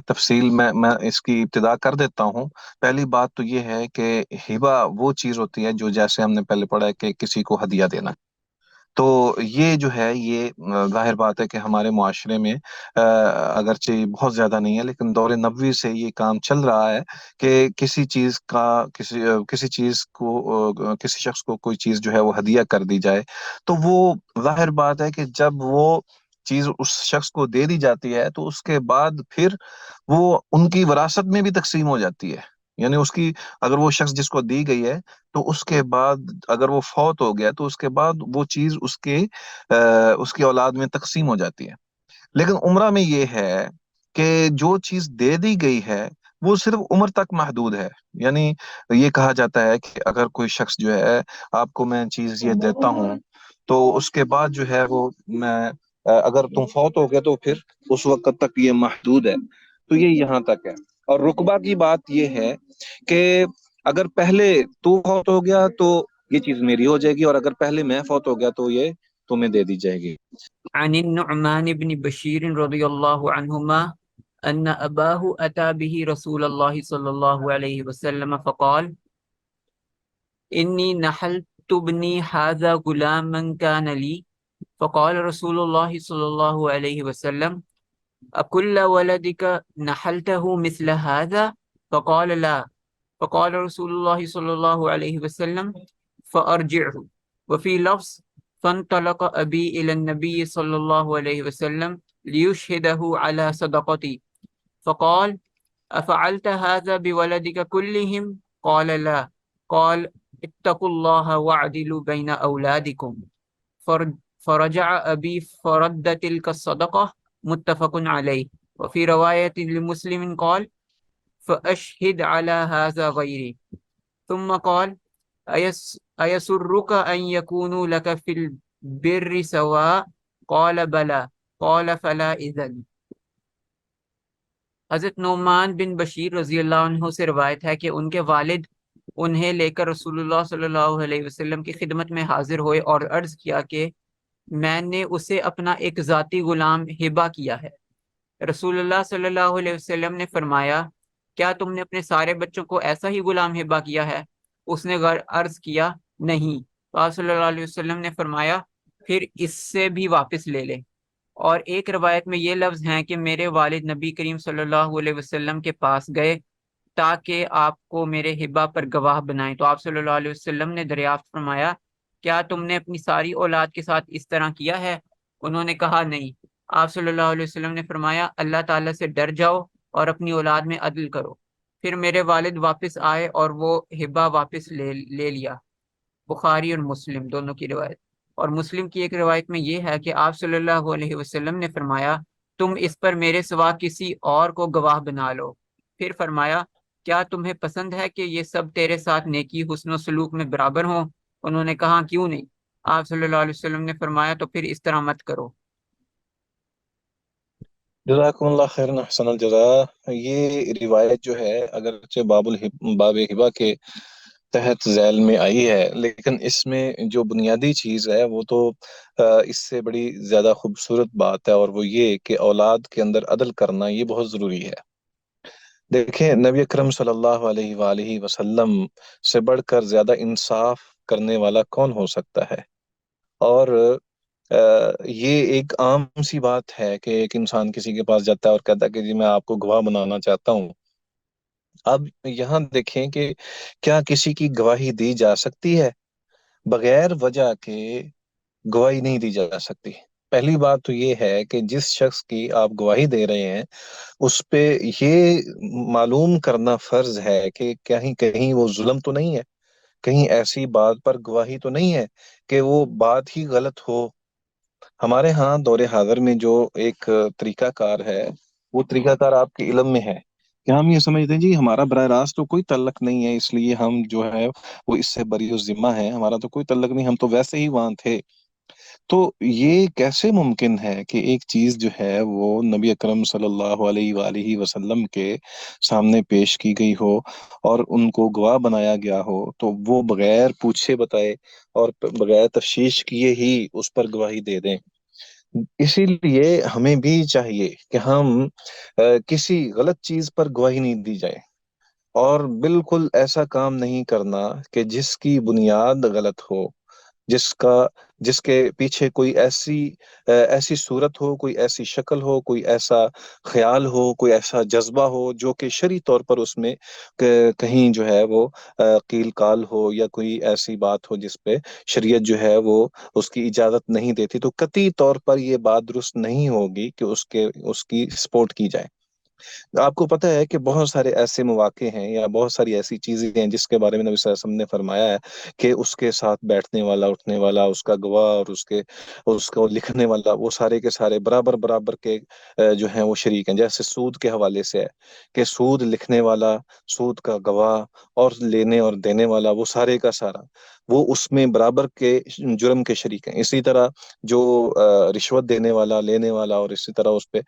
تفصیل میں اس کی ابتدا کر دیتا ہوں۔ پہلی بات تو یہ ہے کہ ہبہ وہ چیز ہوتی ہے جو، جیسے ہم نے پہلے پڑھا ہے، کہ کسی کو ہدیہ دینا، تو یہ جو ہے یہ ظاہر بات ہے کہ ہمارے معاشرے میں اگرچہ بہت زیادہ نہیں ہے لیکن دور نبوی سے یہ کام چل رہا ہے کہ کسی چیز کا کسی چیز کو کسی شخص کو کوئی چیز جو ہے وہ ہدیہ کر دی جائے، تو وہ ظاہر بات ہے کہ جب وہ چیز اس شخص کو دے دی جاتی ہے تو اس کے بعد پھر وہ ان کی وراثت میں بھی تقسیم ہو جاتی ہے، یعنی اس کی، اگر وہ شخص جس کو دی گئی ہے تو اس کے بعد اگر وہ فوت ہو گیا تو اس کے بعد وہ چیز اس کی اولاد میں تقسیم ہو جاتی ہے۔ لیکن عمرہ میں یہ ہے کہ جو چیز دے دی گئی ہے وہ صرف عمر تک محدود ہے، یعنی یہ کہا جاتا ہے کہ اگر کوئی شخص جو ہے، آپ کو میں چیز یہ دیتا ہوں تو اس کے بعد جو ہے وہ میں اگر تم فوت ہو گیا تو پھر اس وقت تک یہ محدود ہے، تو یہ یہاں تک ہے۔ اور رقبہ کی بات یہ ہے کہ اگر پہلے تو فوت ہو گیا تو یہ چیز میری ہو جائے گی، اور اگر پہلے میں فوت ہو گیا تو یہ تمہیں دے دی جائے گی۔ عن النعمان بن بشیر رضی اللہ عنہما ان اباہ اتى به رسول اللہ صلی اللہ علیہ وسلم فقال إني نحلت ابني هذا غلاما كان لي فقال رسول الله صلى الله عليه وسلم أكل ولدك نحلته مثل هذا فقال لا فقال رسول الله صلى الله عليه وسلم فأرجعه وفي لفظ فانطلق أبي إلى النبي صلى الله عليه وسلم ليشهده على صدقتي فقال أفعلت هذا بولدك كلهم قال لا قال اتقوا الله واعدلوا بين أولادكم فرجع أبي فرد تلك الصدقة متفق عليه وفي رواية لمسلم قال فأشهد على هذا غيري ثم قال أيسرك أن يكونوا لك في البر سواء قال بلى قال فلا إذن حضرت نعمان بن بشیر رضی اللہ عنہ سے روایت ہے کہ ان کے والد انہیں لے کر رسول اللہ صلی اللہ علیہ وسلم کی خدمت میں حاضر ہوئے اور عرض کیا کہ میں نے اسے اپنا ایک ذاتی غلام ہبہ کیا ہے۔ رسول اللہ صلی اللہ علیہ وسلم نے فرمایا کیا تم نے اپنے سارے بچوں کو ایسا ہی غلام ہبہ کیا ہے؟ اس نے عرض کیا نہیں۔ تو آپ صلی اللہ علیہ وسلم نے فرمایا پھر اس سے بھی واپس لے لے۔ اور ایک روایت میں یہ لفظ ہیں کہ میرے والد نبی کریم صلی اللہ علیہ وسلم کے پاس گئے تاکہ آپ کو میرے ہبہ پر گواہ بنائیں، تو آپ صلی اللہ علیہ وسلم نے دریافت فرمایا کیا تم نے اپنی ساری اولاد کے ساتھ اس طرح کیا ہے؟ انہوں نے کہا نہیں۔ آپ صلی اللہ علیہ وسلم نے فرمایا اللہ تعالیٰ سے ڈر جاؤ اور اپنی اولاد میں عدل کرو۔ پھر میرے والد واپس آئے اور وہ ہبہ واپس لے لیا۔ بخاری اور مسلم دونوں کی روایت۔ اور مسلم کی ایک روایت میں یہ ہے کہ آپ صلی اللہ علیہ وسلم نے فرمایا تم اس پر میرے سوا کسی اور کو گواہ بنا لو۔ پھر فرمایا کیا تمہیں پسند ہے کہ یہ سب تیرے ساتھ نیکی حسن و سلوک میں برابر ہوں؟ انہوں نے کہا کیوں نہیں؟ آپ صلی اللہ علیہ وسلم نے فرمایا تو پھر اس طرح مت کرو۔ جزاکم اللہ خیرن احسن الجزاء۔ یہ روایت جو ہے اگرچہ باب ہبہ کے تحت ذیل میں آئی ہے، لیکن اس میں جو بنیادی چیز ہے وہ تو اس سے بڑی زیادہ خوبصورت بات ہے، اور وہ یہ کہ اولاد کے اندر عدل کرنا یہ بہت ضروری ہے۔ دیکھیں نبی اکرم صلی اللہ علیہ وآلہ وسلم سے بڑھ کر زیادہ انصاف کرنے والا کون ہو سکتا ہے؟ اور یہ ایک عام سی بات ہے کہ ایک انسان کسی کے پاس جاتا ہے اور کہتا ہے کہ جی میں آپ کو گواہ بنانا چاہتا ہوں۔ اب یہاں دیکھیں کہ کیا کسی کی گواہی دی جا سکتی ہے؟ بغیر وجہ کے گواہی نہیں دی جا سکتی۔ پہلی بات تو یہ ہے کہ جس شخص کی آپ گواہی دے رہے ہیں اس پہ یہ معلوم کرنا فرض ہے کہ کہیں کہیں وہ ظلم تو نہیں ہے، کہیں ایسی بات پر گواہی تو نہیں ہے کہ وہ بات ہی غلط ہو۔ ہمارے ہاں دور حاضر میں جو ایک طریقہ کار ہے، وہ طریقہ کار آپ کے علم میں ہے کہ ہم یہ سمجھتے ہیں جی ہمارا براہ راست تو کوئی تعلق نہیں ہے، اس لیے ہم جو ہے وہ اس سے بری الذمہ ہے، ہمارا تو کوئی تعلق نہیں، ہم تو ویسے ہی وہاں تھے۔ تو یہ کیسے ممکن ہے کہ ایک چیز جو ہے وہ نبی اکرم صلی اللہ علیہ وآلہ وسلم کے سامنے پیش کی گئی ہو اور ان کو گواہ بنایا گیا ہو، تو وہ بغیر پوچھے بتائے اور بغیر تفتیش کیے ہی اس پر گواہی دے دیں؟ اسی لیے ہمیں بھی چاہیے کہ ہم کسی غلط چیز پر گواہی نہیں دی جائے، اور بالکل ایسا کام نہیں کرنا کہ جس کی بنیاد غلط ہو، جس کے پیچھے کوئی ایسی صورت ہو، کوئی ایسی شکل ہو، کوئی ایسا خیال ہو، کوئی ایسا جذبہ ہو جو کہ شرعی طور پر اس میں کہیں جو ہے وہ قیل قال ہو، یا کوئی ایسی بات ہو جس پہ شریعت جو ہے وہ اس کی اجازت نہیں دیتی، تو قطعی طور پر یہ بات درست نہیں ہوگی کہ اس کی سپورٹ کی جائے۔ آپ کو پتہ ہے کہ بہت سارے ایسے مواقع ہیں یا بہت ساری ایسی چیزیں ہیں جس کے بارے میں نبی صلی اللہ علیہ وسلم نے فرمایا ہے کہ اس کے ساتھ بیٹھنے والا، اٹھنے والا، اس کا گواہ اور اس کو لکھنے والا، وہ سارے کے سارے برابر کے جو ہیں وہ شریک ہیں۔ جیسے سود کے حوالے سے ہے کہ سود لکھنے والا، سود کا گواہ اور لینے اور دینے والا، وہ سارے کا سارا وہ اس میں برابر کے جرم کے شریک ہیں۔ اسی طرح جو رشوت دینے والا، لینے والا، اور اسی طرح اس پہ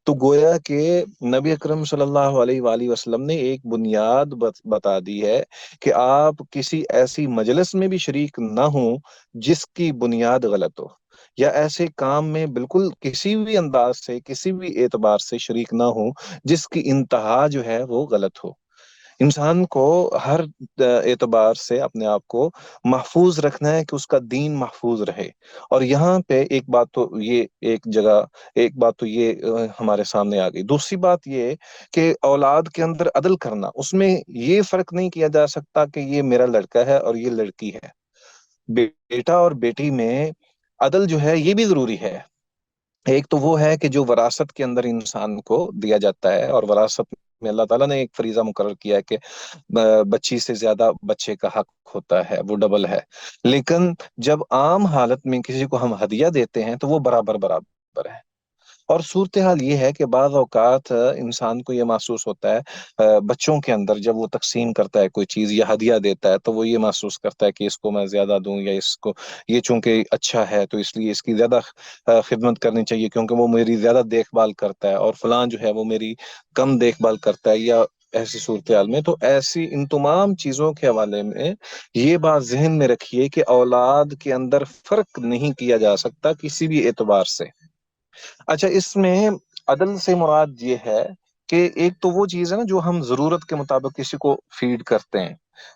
تو گویا کہ نبی اکرم صلی اللہ علیہ وآلہ وسلم نے ایک بنیاد بتا دی ہے کہ آپ کسی ایسی مجلس میں بھی شریک نہ ہوں جس کی بنیاد غلط ہو، یا ایسے کام میں بالکل کسی بھی انداز سے، کسی بھی اعتبار سے شریک نہ ہوں جس کی انتہا جو ہے وہ غلط ہو۔ انسان کو ہر اعتبار سے اپنے آپ کو محفوظ رکھنا ہے کہ اس کا دین محفوظ رہے. اور یہاں پہ ایک بات تو یہ ہمارے سامنے آ گئی. دوسری بات یہ کہ اولاد کے اندر عدل کرنا، اس میں یہ فرق نہیں کیا جا سکتا کہ یہ میرا لڑکا ہے اور یہ لڑکی ہے. بیٹا اور بیٹی میں عدل جو ہے یہ بھی ضروری ہے. ایک تو وہ ہے کہ جو وراثت کے اندر انسان کو دیا جاتا ہے، اور وراثت میں اللہ تعالیٰ نے ایک فریضہ مقرر کیا ہے کہ بچی سے زیادہ بچے کا حق ہوتا ہے، وہ ڈبل ہے. لیکن جب عام حالت میں کسی کو ہم ہدیہ دیتے ہیں تو وہ برابر برابر ہے. اور صورتحال یہ ہے کہ بعض اوقات انسان کو یہ محسوس ہوتا ہے بچوں کے اندر، جب وہ تقسیم کرتا ہے کوئی چیز یا ہدیہ دیتا ہے تو وہ یہ محسوس کرتا ہے کہ اس کو میں زیادہ دوں، یا اس کو یہ چونکہ اچھا ہے تو اس لیے اس کی زیادہ خدمت کرنی چاہیے کیونکہ وہ میری زیادہ دیکھ بھال کرتا ہے، اور فلان جو ہے وہ میری کم دیکھ بھال کرتا ہے، یا ایسی صورتحال میں. تو ایسی ان تمام چیزوں کے حوالے میں یہ بات ذہن میں رکھیے کہ اولاد کے اندر فرق نہیں کیا جا سکتا کسی بھی اعتبار سے. اچھا، اس میں عدل سے مراد یہ ہے کہ ایک تو وہ چیز ہے نا جو ہم ضرورت کے مطابق کسی کو فیڈ کرتے ہیں.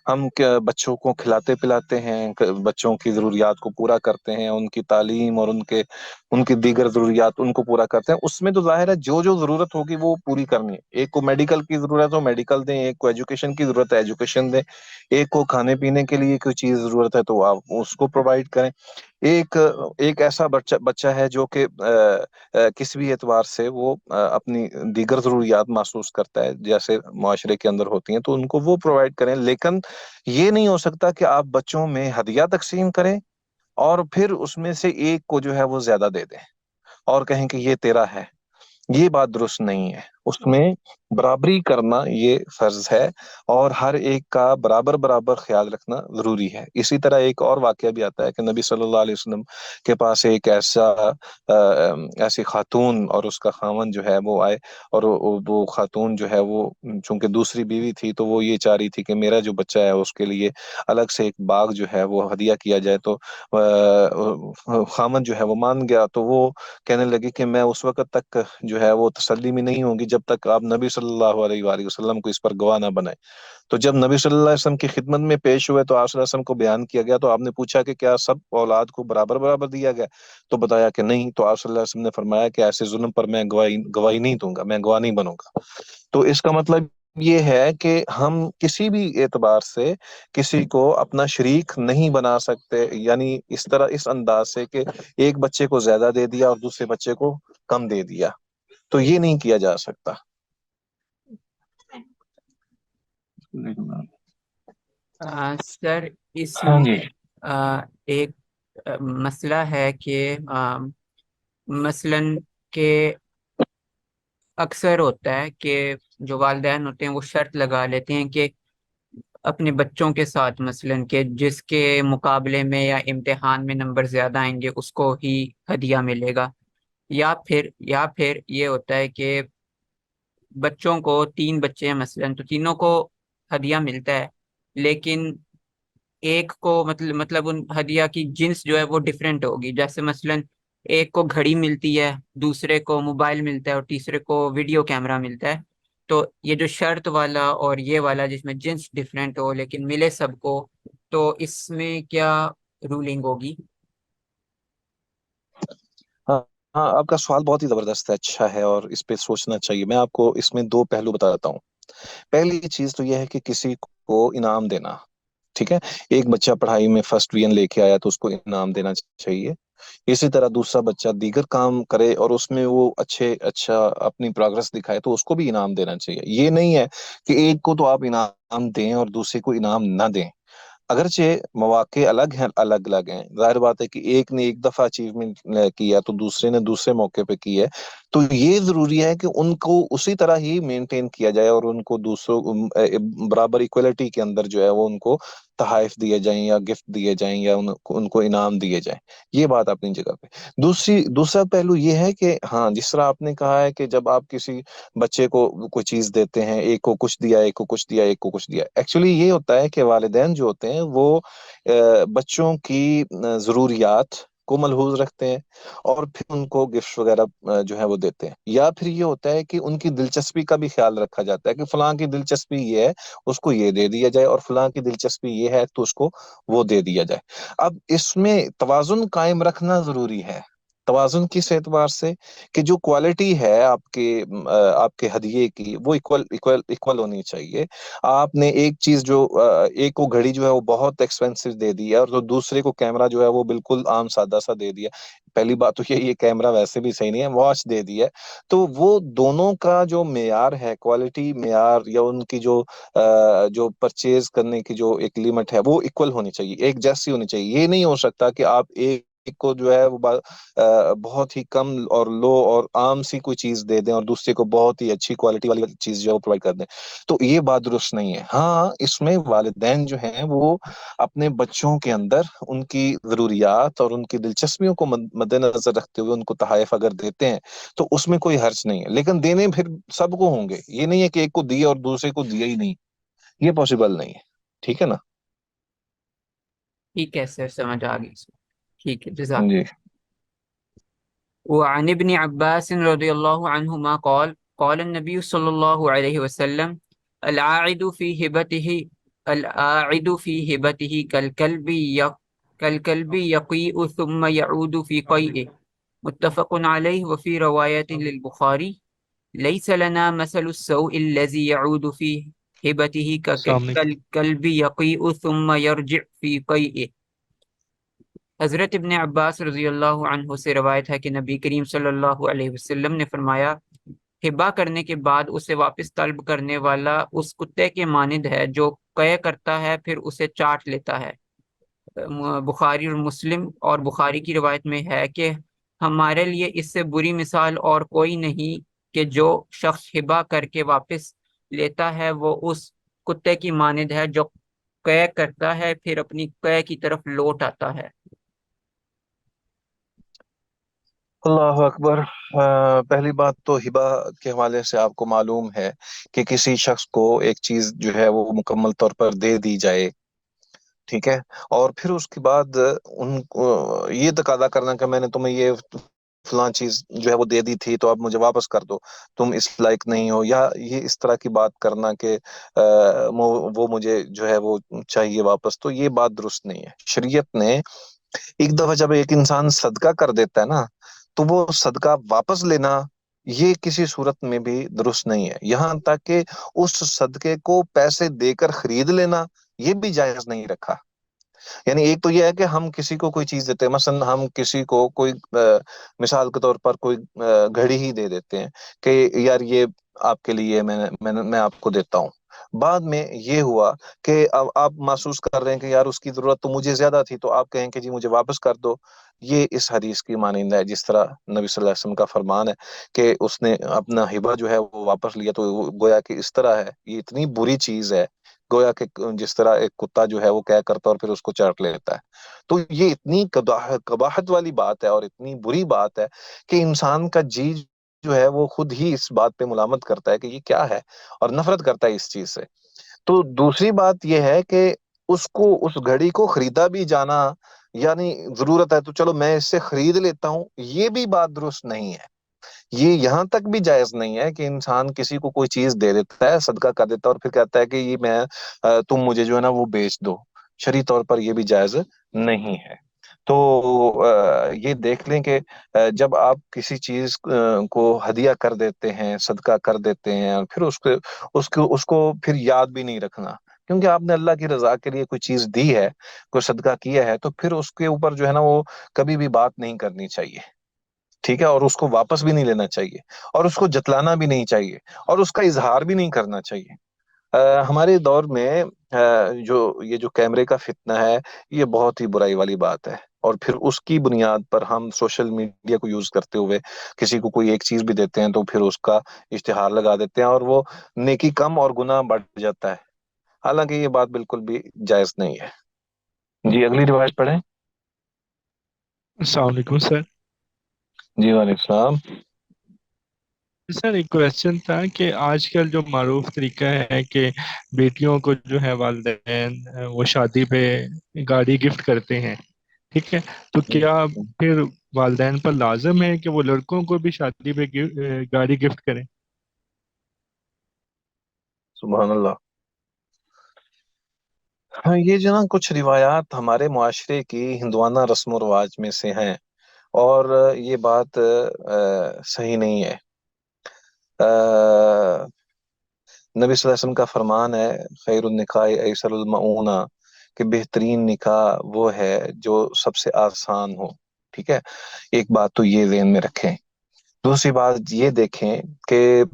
ہم بچوں کو کھلاتے پلاتے ہیں، بچوں کی ضروریات کو پورا کرتے ہیں، ان کی تعلیم اور ان کی دیگر ضروریات ان کو پورا کرتے ہیں. اس میں تو ظاہر ہے جو جو ضرورت ہوگی وہ پوری کرنی ہے. ایک کو میڈیکل کی ضرورت ہو میڈیکل دیں، ایک کو ایجوکیشن کی ضرورت ہے ایجوکیشن دیں، ایک کو کھانے پینے کے لیے کوئی چیز ضرورت ہے تو آپ اس کو پرووائڈ کریں. ایک ایسا بچہ ہے جو کہ کسی بھی اعتبار سے وہ اپنی دیگر ضروریات محسوس کرتا ہے جیسے معاشرے کے اندر ہوتی ہیں، تو ان کو وہ پرووائڈ کریں. لیکن یہ نہیں ہو سکتا کہ آپ بچوں میں ہدیہ تقسیم کریں اور پھر اس میں سے ایک کو جو ہے وہ زیادہ دے دیں اور کہیں کہ یہ تیرا ہے. یہ بات درست نہیں ہے. اس میں برابری کرنا یہ فرض ہے، اور ہر ایک کا برابر برابر خیال رکھنا ضروری ہے. اسی طرح ایک اور واقعہ بھی آتا ہے کہ نبی صلی اللہ علیہ وسلم کے پاس ایک ایسی خاتون اور اس کا خاوند جو ہے وہ آئے، اور وہ خاتون جو ہے وہ چونکہ دوسری بیوی تھی تو وہ یہ چاہ رہی تھی کہ میرا جو بچہ ہے اس کے لیے الگ سے ایک باغ جو ہے وہ ہدیہ کیا جائے. تو خاوند جو ہے وہ مان گیا. تو وہ کہنے لگی کہ میں اس وقت تک جو ہے وہ تسلی میں نہیں ہوں گی جب تک آپ نبی صلی اللہ علیہ وآلہ وسلم کو اس پر گواہ نہ بنائے. تو جب نبی صلی اللہ علیہ وسلم کی خدمت میں پیش ہوئے تو آپ صلی اللہ علیہ وسلم کو بیان کیا گیا. تو آپ نے پوچھا کہ کیا سب اولاد کو برابر برابر دیا گیا؟ تو بتایا کہ نہیں. تو آپ صلی اللہ علیہ وسلم نے فرمایا کہ ایسے ظلم پر میں گواہی نہیں دوں گا، میں گواہ نہیں بنوں گا. تو اس کا مطلب یہ ہے کہ ہم کسی بھی اعتبار سے کسی کو اپنا شریک نہیں بنا سکتے، یعنی اس طرح اس انداز سے کہ ایک بچے کو زیادہ دے دیا اور دوسرے بچے کو کم دے دیا، تو یہ نہیں کیا جا سکتا. سر اس ہاں جی. ایک مسئلہ ہے کہ مثلاً کہ اکثر ہوتا ہے کہ جو والدین ہوتے ہیں وہ شرط لگا لیتے ہیں کہ اپنے بچوں کے ساتھ مثلاً کہ جس کے مقابلے میں یا امتحان میں نمبر زیادہ آئیں گے اس کو ہی ہدیہ ملے گا، یا پھر یہ ہوتا ہے کہ بچوں کو 3 بچے ہیں مثلاً تو تینوں کو ہدیہ ملتا ہے، لیکن ایک کو مطلب ان ہدیہ کی جنس جو ہے وہ ڈفرینٹ ہوگی. جیسے مثلاً ایک کو گھڑی ملتی ہے، دوسرے کو موبائل ملتا ہے اور تیسرے کو ویڈیو کیمرہ ملتا ہے. تو یہ جو شرط والا اور یہ والا جس میں جنس ڈفرینٹ ہو لیکن ملے سب کو، تو اس میں کیا رولنگ ہوگی؟ ہاں ہاں، آپ کا سوال بہت ہی زبردست ہے، اچھا ہے اور اس پہ سوچنا چاہیے. میں آپ کو اس میں 2 پہلو بتاتا ہوں. پہلی چیز تو یہ ہے کہ کسی کو انعام دینا. ٹھیک ہے، ایک بچہ پڑھائی میں فرسٹ ڈویژن لے کے آیا تو اس کو انعام دینا چاہیے. اسی طرح دوسرا بچہ دیگر کام کرے اور اس میں وہ اچھا اپنی پروگرس دکھائے تو اس کو بھی انعام دینا چاہیے. یہ نہیں ہے کہ ایک کو تو آپ انعام دیں اور دوسرے کو انعام نہ دیں. اگرچہ مواقع الگ الگ ہیں، ظاہر بات ہے کہ ایک نے ایک دفعہ اچیومنٹ کیا تو دوسرے نے دوسرے موقع پہ کی ہے. تو یہ ضروری ہے کہ ان کو اسی طرح ہی مینٹین کیا جائے اور ان کو دوسروں برابر ایکولیٹی کے اندر جو ہے وہ ان کو تحائف دیے جائیں یا گفٹ دیے جائیں یا ان کو انعام دیے جائیں. یہ بات اپنی جگہ پہ. دوسرا پہلو یہ ہے کہ ہاں، جس طرح آپ نے کہا ہے کہ جب آپ کسی بچے کو کوئی چیز دیتے ہیں، ایک کو کچھ دیا، ایک کو کچھ دیا، ایک کو کچھ دیا، ایکچولی یہ ہوتا ہے کہ والدین جو ہوتے ہیں وہ بچوں کی ضروریات کو ملحوظ رکھتے ہیں اور پھر ان کو گفٹ وغیرہ جو ہے وہ دیتے ہیں. یا پھر یہ ہوتا ہے کہ ان کی دلچسپی کا بھی خیال رکھا جاتا ہے کہ فلاں کی دلچسپی یہ ہے اس کو یہ دے دیا جائے، اور فلاں کی دلچسپی یہ ہے تو اس کو وہ دے دیا جائے. اب اس میں توازن قائم رکھنا ضروری ہے. توازن کس اعتبار سے کہ جو کوالٹی ہے آپ کے ہدیے کی وہ ایکول ہونی چاہیے. آپ نے ایک چیز جو ایک کو گھڑی جو ہے وہ بہت ایکسپینسو دے دی ہے، اور جو دوسرے کو کیمرہ جو ہے وہ بالکل عام سادہ سا دے دیا. پہلی بات تو یہ کیمرہ ویسے بھی صحیح نہیں ہے، واچ دے دی ہے. تو وہ دونوں کا جو معیار ہے، کوالٹی معیار یا ان کی جو پرچیز کرنے کی جو ایک لیمٹ ہے وہ ایکول ہونی چاہیے، ایک جیسی ہونی چاہیے. یہ نہیں ہو سکتا کہ آپ ایک کو جو ہے وہ بہت ہی کم اور لو اور عام سی کوئی چیز دے دیں اور دوسرے کو بہت ہی اچھی کوالٹی والی چیز جو ہے وہ پرووائڈ کر دیں. تو یہ بات درست نہیں ہے. ہاں اس میں والدین جو ہیں وہ اپنے بچوں کے اندر ان کی ضروریات اور ان کی دلچسپیوں کو مد نظر رکھتے ہوئے ان کو تحائف اگر دیتے ہیں تو اس میں کوئی حرج نہیں ہے، لیکن دینے پھر سب کو ہوں گے. یہ نہیں ہے کہ ایک کو دیا اور دوسرے کو دیا ہی نہیں، یہ پاسبل نہیں ہے. ٹھیک ہے نا؟ ٹھیک ہے سر، سمجھ آ گئی. ٹھیک ہے، جزاک. جی. وعن ابن عباس رضی اللہ عنہما قال قال النبی صلی اللہ علیہ وسلم العاعد فی ہبته العاعد فی ہبته كالكلب يقيء ثم يعود في قيئه متفق علیہ. وفی روایت للبخاری ليس لنا مثل السوء الذي يعود في ہبته السلام علیکم. كالكلب يقيء ثم يرجع في قيئه. حضرت ابن عباس رضی اللہ عنہ سے روایت ہے کہ نبی کریم صلی اللہ علیہ وسلم نے فرمایا، ہبا کرنے کے بعد اسے واپس طلب کرنے والا اس کتے کے مانند ہے جو قے کرتا ہے پھر اسے چاٹ لیتا ہے. بخاری اور مسلم اور بخاری کی روایت میں ہے کہ ہمارے لیے اس سے بری مثال اور کوئی نہیں کہ جو شخص ہبا کر کے واپس لیتا ہے وہ اس کتے کی مانند ہے جو قے کرتا ہے پھر اپنی قے کی طرف لوٹ آتا ہے. اللہ اکبر. پہلی بات تو ہبہ کے حوالے سے آپ کو معلوم ہے کہ کسی شخص کو ایک چیز جو ہے وہ مکمل طور پر دے دی جائے، ٹھیک ہے، اور پھر اس کے بعد ان کو یہ تقاضا کرنا کہ میں نے تمہیں یہ فلاں چیز جو ہے وہ دے دی تھی تو اب مجھے واپس کر دو، تم اس لائق نہیں ہو، یا یہ اس طرح کی بات کرنا کہ وہ مجھے جو ہے وہ چاہیے واپس، تو یہ بات درست نہیں ہے. شریعت نے ایک دفعہ جب ایک انسان صدقہ کر دیتا ہے نا تو وہ صدقہ واپس لینا یہ کسی صورت میں بھی درست نہیں ہے. یہاں تک کہ اس صدقے کو پیسے دے کر خرید لینا یہ بھی جائز نہیں رکھا. یعنی ایک تو یہ ہے کہ ہم کسی کو کوئی چیز دیتے ہیں، مثلا ہم کسی کو کوئی مثال کے طور پر کوئی گھڑی ہی دے دیتے ہیں کہ یار یہ آپ کے لیے میں آپ کو دیتا ہوں. بعد میں یہ ہوا کہ اب آپ محسوس کر رہے ہیں کہ یار اس کی ضرورت تو مجھے زیادہ تھی تو آپ کہیں کہ جی مجھے واپس کر دو. یہ اس حدیث کی مانند ہے جس طرح نبی صلی اللہ علیہ وسلم کا فرمان ہے کہ اس نے اپنا ہبہ جو ہے وہ واپس لیا تو گویا کہ اس طرح ہے، یہ اتنی بری چیز ہے گویا کہ جس طرح ایک کتا جو ہے وہ کیا کرتا ہے اور پھر اس کو چاٹ لیتا ہے. تو یہ اتنی قباحت والی بات ہے اور اتنی بری بات ہے کہ انسان کا جی جو ہے وہ خود ہی اس بات پہ ملامت کرتا ہے کہ یہ کیا ہے اور نفرت کرتا ہے اس چیز سے. تو دوسری بات یہ ہے کہ اس گھڑی کو خریدا بھی جانا، یعنی ضرورت ہے تو چلو میں اس سے خرید لیتا ہوں، یہ بھی بات درست نہیں ہے. یہ یہاں تک بھی جائز نہیں ہے کہ انسان کسی کو کوئی چیز دے دیتا ہے، صدقہ کر دیتا ہے اور پھر کہتا ہے کہ یہ تم مجھے جو ہے نا وہ بیچ دو. شرعی طور پر یہ بھی جائز نہیں ہے. تو یہ دیکھ لیں کہ جب آپ کسی چیز کو ہدیہ کر دیتے ہیں، صدقہ کر دیتے ہیں، اور پھر اس کو پھر یاد بھی نہیں رکھنا، کیونکہ آپ نے اللہ کی رضا کے لیے کوئی چیز دی ہے، کوئی صدقہ کیا ہے، تو پھر اس کے اوپر جو ہے نا وہ کبھی بھی بات نہیں کرنی چاہیے. ٹھیک ہے، اور اس کو واپس بھی نہیں لینا چاہیے اور اس کو جتلانا بھی نہیں چاہیے اور اس کا اظہار بھی نہیں کرنا چاہیے. ہمارے دور میں یہ جو کیمرے کا فتنہ ہے یہ بہت ہی برائی والی بات ہے، اور پھر اس کی بنیاد پر ہم سوشل میڈیا کو یوز کرتے ہوئے کسی کو کوئی ایک چیز بھی دیتے ہیں تو پھر اس کا اشتہار لگا دیتے ہیں اور وہ نیکی کم اور گناہ بڑھ جاتا ہے. حالانکہ یہ بات بالکل بھی جائز نہیں ہے. جی اگلی روایت پڑھیں. السلام علیکم سر. جی وعلیکم السلام. سر ایک کویشچن تھا کہ آج کل جو معروف طریقہ ہے کہ بیٹیوں کو جو ہے والدین وہ شادی پہ گاڑی گفٹ کرتے ہیں، ٹھیک ہے، تو کیا پھر والدین پر لازم ہے کہ وہ لڑکوں کو بھی شادی پہ گاڑی گفٹ کریں؟ سبحان اللہ. ہاں، یہ جو نا کچھ روایات ہمارے معاشرے کی ہندوانہ رسم و رواج میں سے ہیں، اور یہ بات صحیح نہیں ہے. نبی صلی اللہ علیہ وسلم کا فرمان ہے، خیر النکاح ایسر المعونہ، کہ بہترین نکاح وہ ہے جو سب سے آسان ہو. ٹھیک ہے، ایک بات تو یہ ذہن میں رکھیں. دوسری بات یہ دیکھیں کہ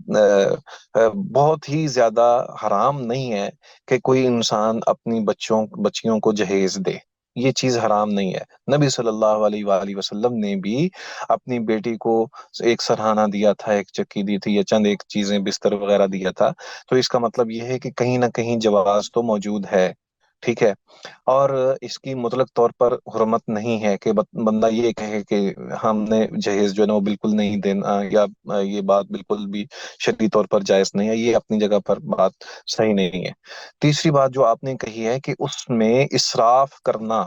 بہت ہی زیادہ حرام نہیں ہے کہ کوئی انسان اپنی بچیوں کو جہیز دے. یہ چیز حرام نہیں ہے. نبی صلی اللہ علیہ وآلہ وسلم نے بھی اپنی بیٹی کو ایک سرہانہ دیا تھا، ایک چکی دی تھی، یا چند ایک چیزیں بستر وغیرہ دیا تھا. تو اس کا مطلب یہ ہے کہ کہیں نہ کہیں جواز تو موجود ہے. ٹھیک ہے، اور اس کی مطلق طور پر حرمت نہیں ہے کہ بندہ یہ کہے کہ ہم نے جہیز جو ہے نا وہ بالکل نہیں دینا، یا یہ بات بالکل بھی شرعی طور پر جائز نہیں ہے. یہ اپنی جگہ پر بات صحیح نہیں ہے. تیسری بات جو آپ نے کہی ہے کہ اس میں اسراف کرنا،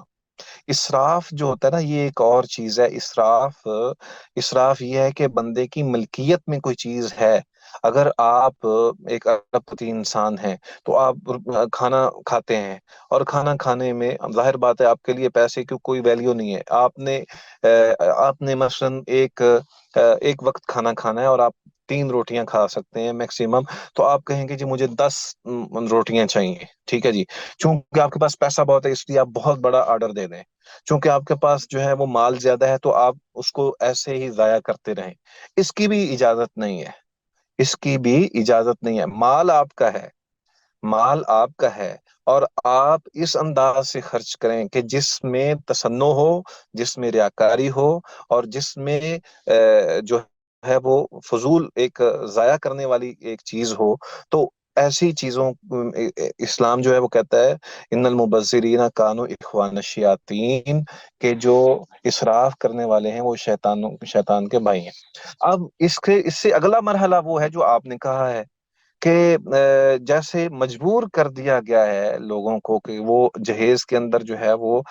اسراف جو ہوتا ہے نا یہ ایک اور چیز ہے. اسراف یہ ہے کہ بندے کی ملکیت میں کوئی چیز ہے. اگر آپ ایک ارب پتی انسان ہیں تو آپ کھانا کھاتے ہیں، اور کھانا کھانے میں ظاہر بات ہے آپ کے لیے پیسے کی کوئی ویلیو نہیں ہے. آپ نے مثلاً ایک وقت کھانا کھانا ہے، اور آپ 3 روٹیاں کھا سکتے ہیں میکسیمم. تو آپ کہیں گے جی مجھے 10 روٹیاں چاہیے. ٹھیک ہے جی، چونکہ آپ کے پاس پیسہ بہت ہے اس لیے آپ بہت بڑا آرڈر دے دیں. چونکہ آپ کے پاس جو ہے وہ مال زیادہ ہے تو آپ اس کو ایسے ہی ضائع کرتے رہیں. اس کی بھی اجازت نہیں ہے. اس کی بھی اجازت نہیں ہے. مال آپ کا ہے، مال آپ کا ہے، اور آپ اس انداز سے خرچ کریں کہ جس میں تصنع ہو، جس میں ریاکاری ہو، اور جس میں جو ہے وہ فضول ایک ضائع کرنے والی ایک چیز ہو. تو ایسی چیزوں اسلام جو ہے وہ کہتا ہے ان المبذرین کانوا اخوان الشیاطین، کہ جو اسراف کرنے والے ہیں وہ شیطان کے بھائی ہیں. اب اس سے اگلا مرحلہ وہ ہے جو آپ نے کہا ہے کہ جیسے مجبور کر دیا گیا ہے لوگوں کو کہ وہ جہیز کے اندر جو ہے وہ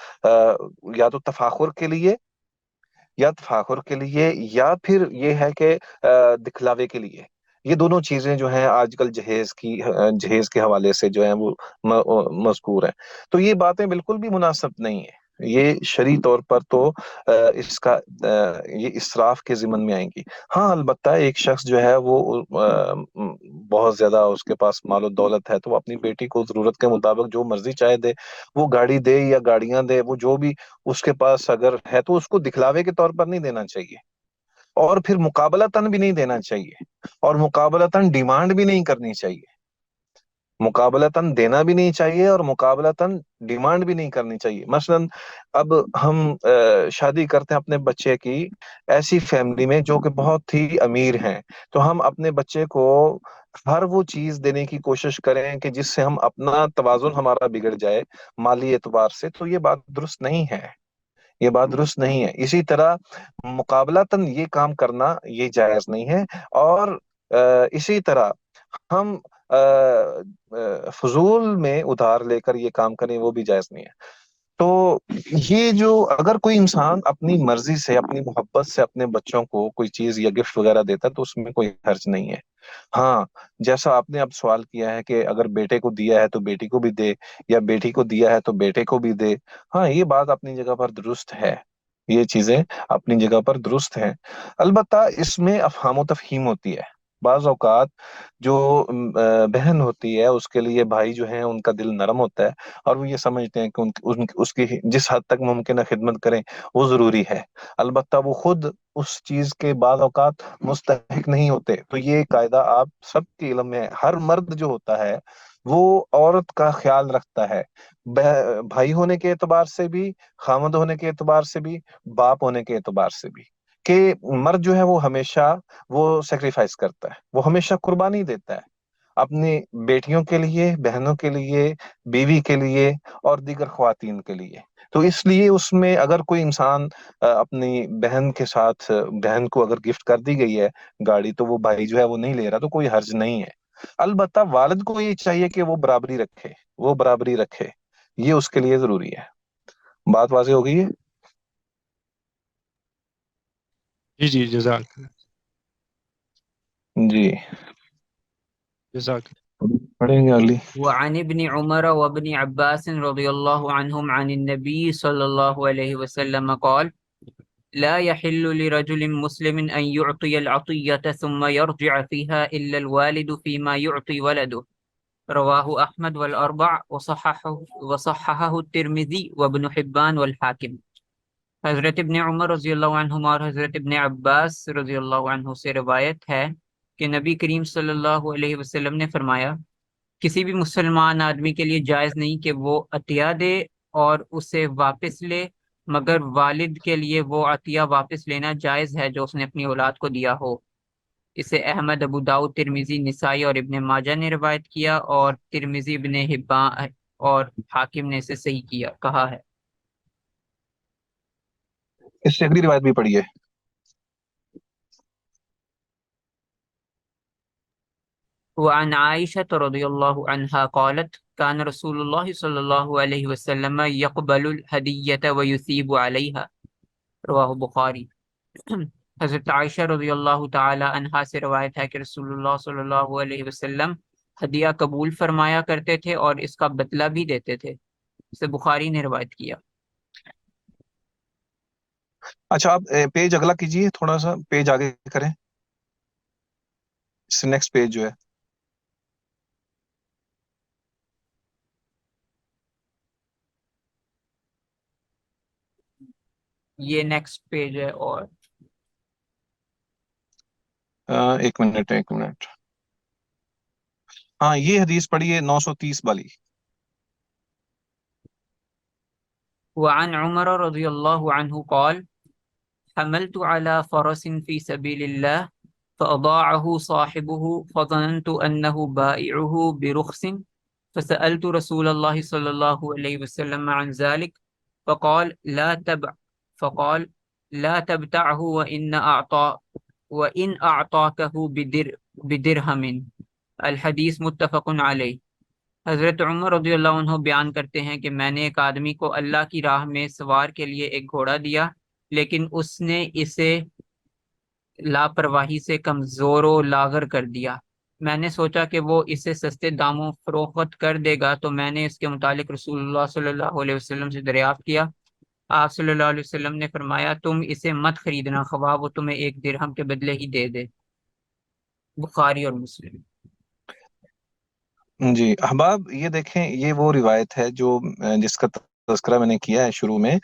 یا تو تفاخر کے لیے یا پھر یہ ہے کہ دکھلاوے کے لیے. یہ دونوں چیزیں جو ہیں آج کل جہیز کے حوالے سے جو ہیں وہ مذکور ہیں. تو یہ باتیں بالکل بھی مناسب نہیں ہیں. یہ شرعی طور پر تو اس کا یہ اسراف کے ضمن میں آئیں گی. ہاں البتہ ایک شخص جو ہے وہ بہت زیادہ اس کے پاس مال و دولت ہے تو وہ اپنی بیٹی کو ضرورت کے مطابق جو مرضی چاہے دے، وہ گاڑی دے یا گاڑیاں دے، وہ جو بھی اس کے پاس اگر ہے تو اس کو دکھلاوے کے طور پر نہیں دینا چاہیے، اور پھر مقابلتاً بھی نہیں دینا چاہیے، اور مقابلتاً ڈیمانڈ بھی نہیں کرنی چاہیے. مقابلتاً دینا بھی نہیں چاہیے اور مقابلتاً ڈیمانڈ بھی نہیں کرنی چاہیے. مثلاً اب ہم شادی کرتے ہیں اپنے بچے کی ایسی فیملی میں جو کہ بہت ہی امیر ہیں، تو ہم اپنے بچے کو ہر وہ چیز دینے کی کوشش کریں کہ جس سے ہم اپنا توازن ہمارا بگڑ جائے مالی اعتبار سے. تو یہ بات درست نہیں ہے، یہ بات درست نہیں ہے. اسی طرح مقابلتاً یہ کام کرنا یہ جائز نہیں ہے. اور اسی طرح ہم فضول میں ادھار لے کر یہ کام کریں وہ بھی جائز نہیں ہے. تو یہ جو اگر کوئی انسان اپنی مرضی سے اپنی محبت سے اپنے بچوں کو کوئی چیز یا گفٹ وغیرہ دیتا ہے تو اس میں کوئی حرج نہیں ہے. ہاں، جیسا آپ نے اب سوال کیا ہے کہ اگر بیٹے کو دیا ہے تو بیٹی کو بھی دے، یا بیٹی کو دیا ہے تو بیٹے کو بھی دے. ہاں، یہ بات اپنی جگہ پر درست ہے، یہ چیزیں اپنی جگہ پر درست ہیں. البتہ اس میں افہام و تفہیم ہوتی ہے. بعض اوقات جو بہن ہوتی ہے اس کے لیے بھائی جو ہیں ان کا دل نرم ہوتا ہے، اور وہ یہ سمجھتے ہیں کہ اس کی جس حد تک ممکن ہے خدمت کریں وہ ضروری ہے. البتہ وہ خود اس چیز کے بعض اوقات مستحق نہیں ہوتے. تو یہ قاعدہ آپ سب کے علم میں ہے. ہر مرد جو ہوتا ہے وہ عورت کا خیال رکھتا ہے، بھائی ہونے کے اعتبار سے بھی، خامد ہونے کے اعتبار سے بھی، باپ ہونے کے اعتبار سے بھی. کہ مرد جو ہے وہ ہمیشہ وہ سیکریفائس کرتا ہے، وہ ہمیشہ قربانی دیتا ہے اپنی بیٹیوں کے لیے، بہنوں کے لیے، بیوی کے لیے اور دیگر خواتین کے لیے. تو اس لیے اس میں اگر کوئی انسان اپنی بہن کے ساتھ، بہن کو اگر گفٹ کر دی گئی ہے گاڑی، تو وہ بھائی جو ہے وہ نہیں لے رہا تو کوئی حرج نہیں ہے. البتہ والد کو یہ چاہیے کہ وہ برابری رکھے، وہ برابری رکھے. یہ اس کے لیے ضروری ہے. بات واضح ہو گئی ہے؟ جی جی جزاک جی جزاک پڑھیں گے اگلی. وعن ابن عمر وابن عباس رضي الله عنهم عن النبي صلى الله عليه وسلم قال لا يحل لرجل مسلم أن يعطي العطية ثم يرجع فيها إلا الوالد فيما يعطي ولده. رواه أحمد والأربع وصححه الترمذي وابن حبان والحاكم. حضرت ابن عمر رضی اللہ عنہما اور حضرت ابن عباس رضی اللہ عنہ سے روایت ہے کہ نبی کریم صلی اللہ علیہ وسلم نے فرمایا کسی بھی مسلمان آدمی کے لیے جائز نہیں کہ وہ عطیہ دے اور اسے واپس لے، مگر والد کے لیے وہ عطیہ واپس لینا جائز ہے جو اس نے اپنی اولاد کو دیا ہو۔ اسے احمد، ابو داؤد، ترمذی، نسائی اور ابن ماجہ نے روایت کیا، اور ترمذی، ابن حبان اور حاکم نے اسے صحیح کہا ہے۔ اس سے اگلی روایت بھی پڑھی ہے. وعن عائشة رضي الله عنها قالت كان رسول الله صلى الله عليه وسلم يقبل الهدية ويثيب عليها، رواه بخاری۔ حضرت عائشہ رضی اللہ تعالی عنہا سے روایت ہے کہ رسول اللہ صلی اللہ علیہ وسلم ہدیہ قبول فرمایا کرتے تھے اور اس کا بدلہ بھی دیتے تھے۔ اسے بخاری نے روایت کیا۔ اچھا آپ پیج اگلا کیجئے، تھوڑا سا پیج آگے کریں، اس سے نیکسٹ پیج جو ہے. یہ نیکسٹ پیج ہے۔ اور ایک منٹ. ہاں یہ حدیث پڑھی ہے 930 والی. وعن عمر رضی اللہ عنہ قال حملت على فرس في سبيل الله فأضاعه صاحبه فظننت أنه بائعه برخص فسألت رسول الله صلى الله عليه وسلم عن ذلك فقال فقال لا تبتعه وإن أعطاكه بدرهم۔ الحدیث متفق علیہ۔ حضرت عمر رضی اللہ عنہ بیان کرتے ہیں کہ میں نے ایک آدمی کو اللہ کی راہ میں سوار کے لیے ایک گھوڑا دیا، لیکن اس نے اسے لاپرواہی سے کمزور و لاغر کر دیا۔ میں نے سوچا کہ وہ اسے سستے داموں فروخت کر دے گا، تو میں نے اس کے متعلق رسول اللہ صلی اللہ علیہ وسلم سے دریافت کیا۔ آپ صلی اللہ علیہ وسلم نے فرمایا تم اسے مت خریدنا، خواہ وہ تمہیں 1 درہم کے بدلے ہی دے دے۔ بخاری اور مسلم۔ جی احباب یہ دیکھیں، یہ وہ روایت ہے جو جس کا تذکرہ میں نے کیا ہے شروع میں،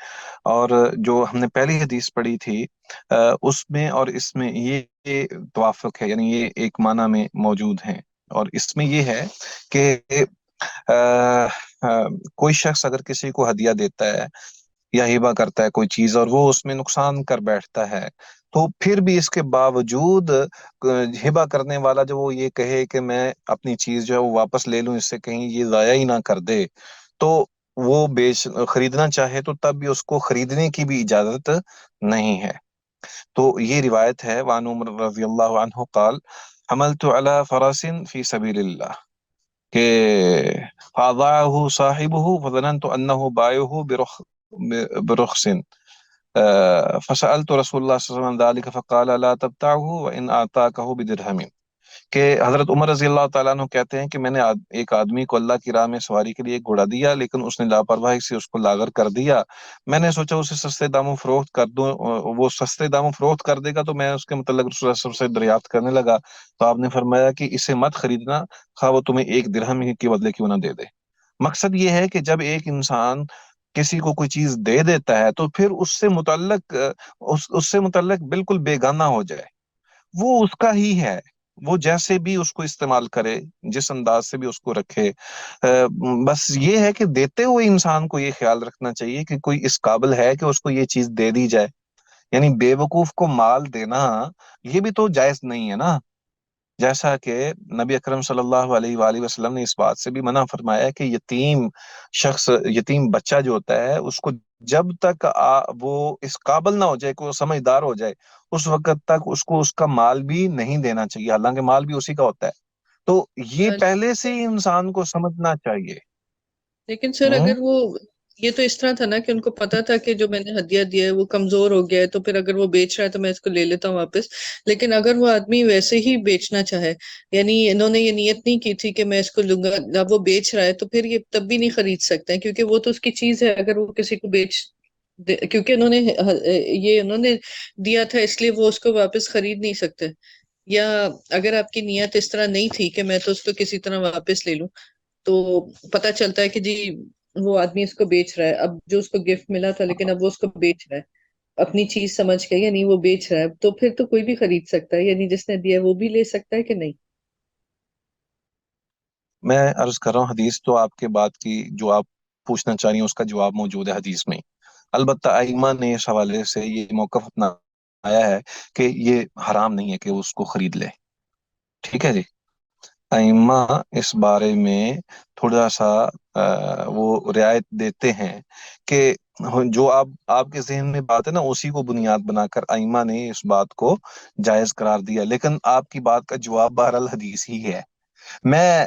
اور جو ہم نے پہلی حدیث پڑھی تھی اس میں اور اس میں یہ توافق ہے، یعنی یہ ایک معنی میں موجود ہیں۔ اور اس میں یہ ہے کہ کوئی شخص اگر کسی کو ہدیہ دیتا ہے یا ہبہ کرتا ہے کوئی چیز اور وہ اس میں نقصان کر بیٹھتا ہے، تو پھر بھی اس کے باوجود ہبہ کرنے والا جو وہ یہ کہے کہ میں اپنی چیز جو ہے وہ واپس لے لوں، اس سے کہیں یہ ضائع ہی نہ کر دے، تو وہ خریدنا چاہے تو تب بھی اس کو خریدنے کی بھی اجازت نہیں ہے۔ تو یہ روایت ہے وعن عمر رضی اللہ عنہ قال حملت علی فرس فی سبیل اللہ کہ فاضاعه صاحبه فظننت انه بايعه برخص فسألت رسول اللہ صلی اللہ علیہ وسلم ذلك فقال لا تبتعه وان اعطاكه بدرهم، کہ حضرت عمر رضی اللہ تعالیٰ عنہ کہتے ہیں کہ میں نے ایک آدمی کو اللہ کی راہ میں سواری کے لیے ایک گھوڑا دیا، لیکن اس نے لاپرواہی سے اس کو لاغر کر دیا۔ میں نے سوچا اسے سستے داموں فروخت کر دوں، وہ سستے داموں فروخت کر دے گا، تو میں اس کے متعلق رسول اللہ صلی اللہ علیہ وسلم سے دریافت کرنے لگا، تو آپ نے فرمایا کہ اسے مت خریدنا، خواہ وہ تمہیں 1 درہم کے بدلے کیوں نہ دے دے۔ مقصد یہ ہے کہ جب ایک انسان کسی کو کوئی چیز دے دیتا ہے تو پھر اس سے متعلق بالکل بیگانہ ہو جائے، وہ اس کا ہی ہے، وہ جیسے بھی اس کو استعمال کرے، جس انداز سے بھی اس کو رکھے۔ بس یہ ہے کہ دیتے ہوئے انسان کو یہ خیال رکھنا چاہیے کہ کوئی اس قابل ہے کہ اس کو یہ چیز دے دی جائے، یعنی بے وقوف کو مال دینا یہ بھی تو جائز نہیں ہے نا، جیسا کہ نبی اکرم صلی اللہ علیہ وآلہ وسلم نے اس بات سے بھی منع فرمایا کہ یتیم بچہ جو ہوتا ہے اس کو جب تک وہ اس قابل نہ ہو جائے کہ وہ سمجھدار ہو جائے، اس وقت تک اس کو اس کا مال بھی نہیں دینا چاہیے، حالانکہ مال بھی اسی کا ہوتا ہے۔ تو یہ پہلے سے ہی انسان کو سمجھنا چاہیے۔ لیکن سر ہوں اگر وہ یہ تو اس طرح تھا نا کہ ان کو پتا تھا کہ جو میں نے ہدیہ دیا ہے وہ کمزور ہو گیا ہے، تو پھر اگر وہ بیچ رہا ہے تو میں اس کو لے لیتا ہوں واپس. لیکن اگر وہ آدمی ویسے ہی بیچنا چاہے، یعنی انہوں نے یہ نیت نہیں کی تھی کہ میں اس کو لوں گا، جب وہ بیچ رہا ہے تو پھر یہ تب بھی نہیں خرید سکتے ہیں، کیونکہ وہ تو اس کی چیز ہے. اگر وہ کسی کو کیونکہ انہوں نے دیا تھا، اس لیے وہ اس کو واپس خرید نہیں سکتے. یا اگر آپ کی نیت اس طرح نہیں تھی کہ میں تو اس کو کسی طرح واپس لے لوں، تو پتا چلتا ہے کہ جی وہ آدمی اس کو بیچ رہا ہے. اب جو اس کو گفٹ ملا تھا لیکن اب وہ اس کو بیچ رہا ہے اپنی چیز سمجھ کے، یعنی وہ بیچ رہا ہے، تو پھر تو کوئی بھی خرید سکتا ہے، یعنی جس نے دیا وہ بھی لے سکتا ہے کہ نہیں. میں عرض کر رہا ہوں، حدیث تو آپ کے بات کی جو آپ پوچھنا چاہ رہی ہیں اس کا جواب موجود ہے حدیث میں. البتہ ائمہ نے اس حوالے سے یہ موقف اپنا آیا ہے کہ یہ حرام نہیں ہے کہ وہ اس کو خرید لے. ٹھیک ہے جی. ائمہ اس بارے میں تھوڑا سا وہ رعایت دیتے ہیں کہ جو آپ کے ذہن میں بات ہے نا، اسی کو بنیاد بنا کر ائمہ نے اس بات کو جائز قرار دیا. لیکن آپ کی بات کا جواب بہرحال حدیث ہی ہے. میں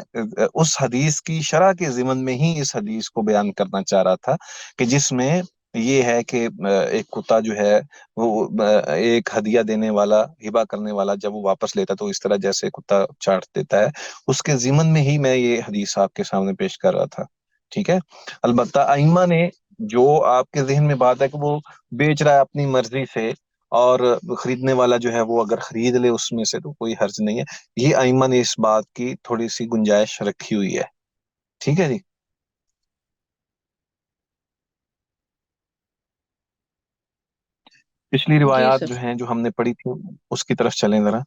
اس حدیث کی شرح کے ضمن میں ہی اس حدیث کو بیان کرنا چاہ رہا تھا کہ جس میں یہ ہے کہ ایک کتا جو ہے وہ ایک ہدیہ دینے والا، ہبہ کرنے والا، جب وہ واپس لیتا تو اس طرح جیسے کتا چاٹ دیتا ہے، اس کے ضمن میں ہی میں یہ حدیث آپ کے سامنے پیش کر رہا تھا. ٹھیک ہے. البتہ ائمہ نے جو آپ کے ذہن میں بات ہے کہ وہ بیچ رہا ہے اپنی مرضی سے اور خریدنے والا جو ہے وہ اگر خرید لے اس میں سے تو کوئی حرج نہیں ہے، یہ ائمہ نے اس بات کی تھوڑی سی گنجائش رکھی ہوئی ہے. ٹھیک ہے جی. پچھلی جی روایات سر. جو ہیں جو ہم نے پڑھی تھی اس کی طرف چلیں ذرا.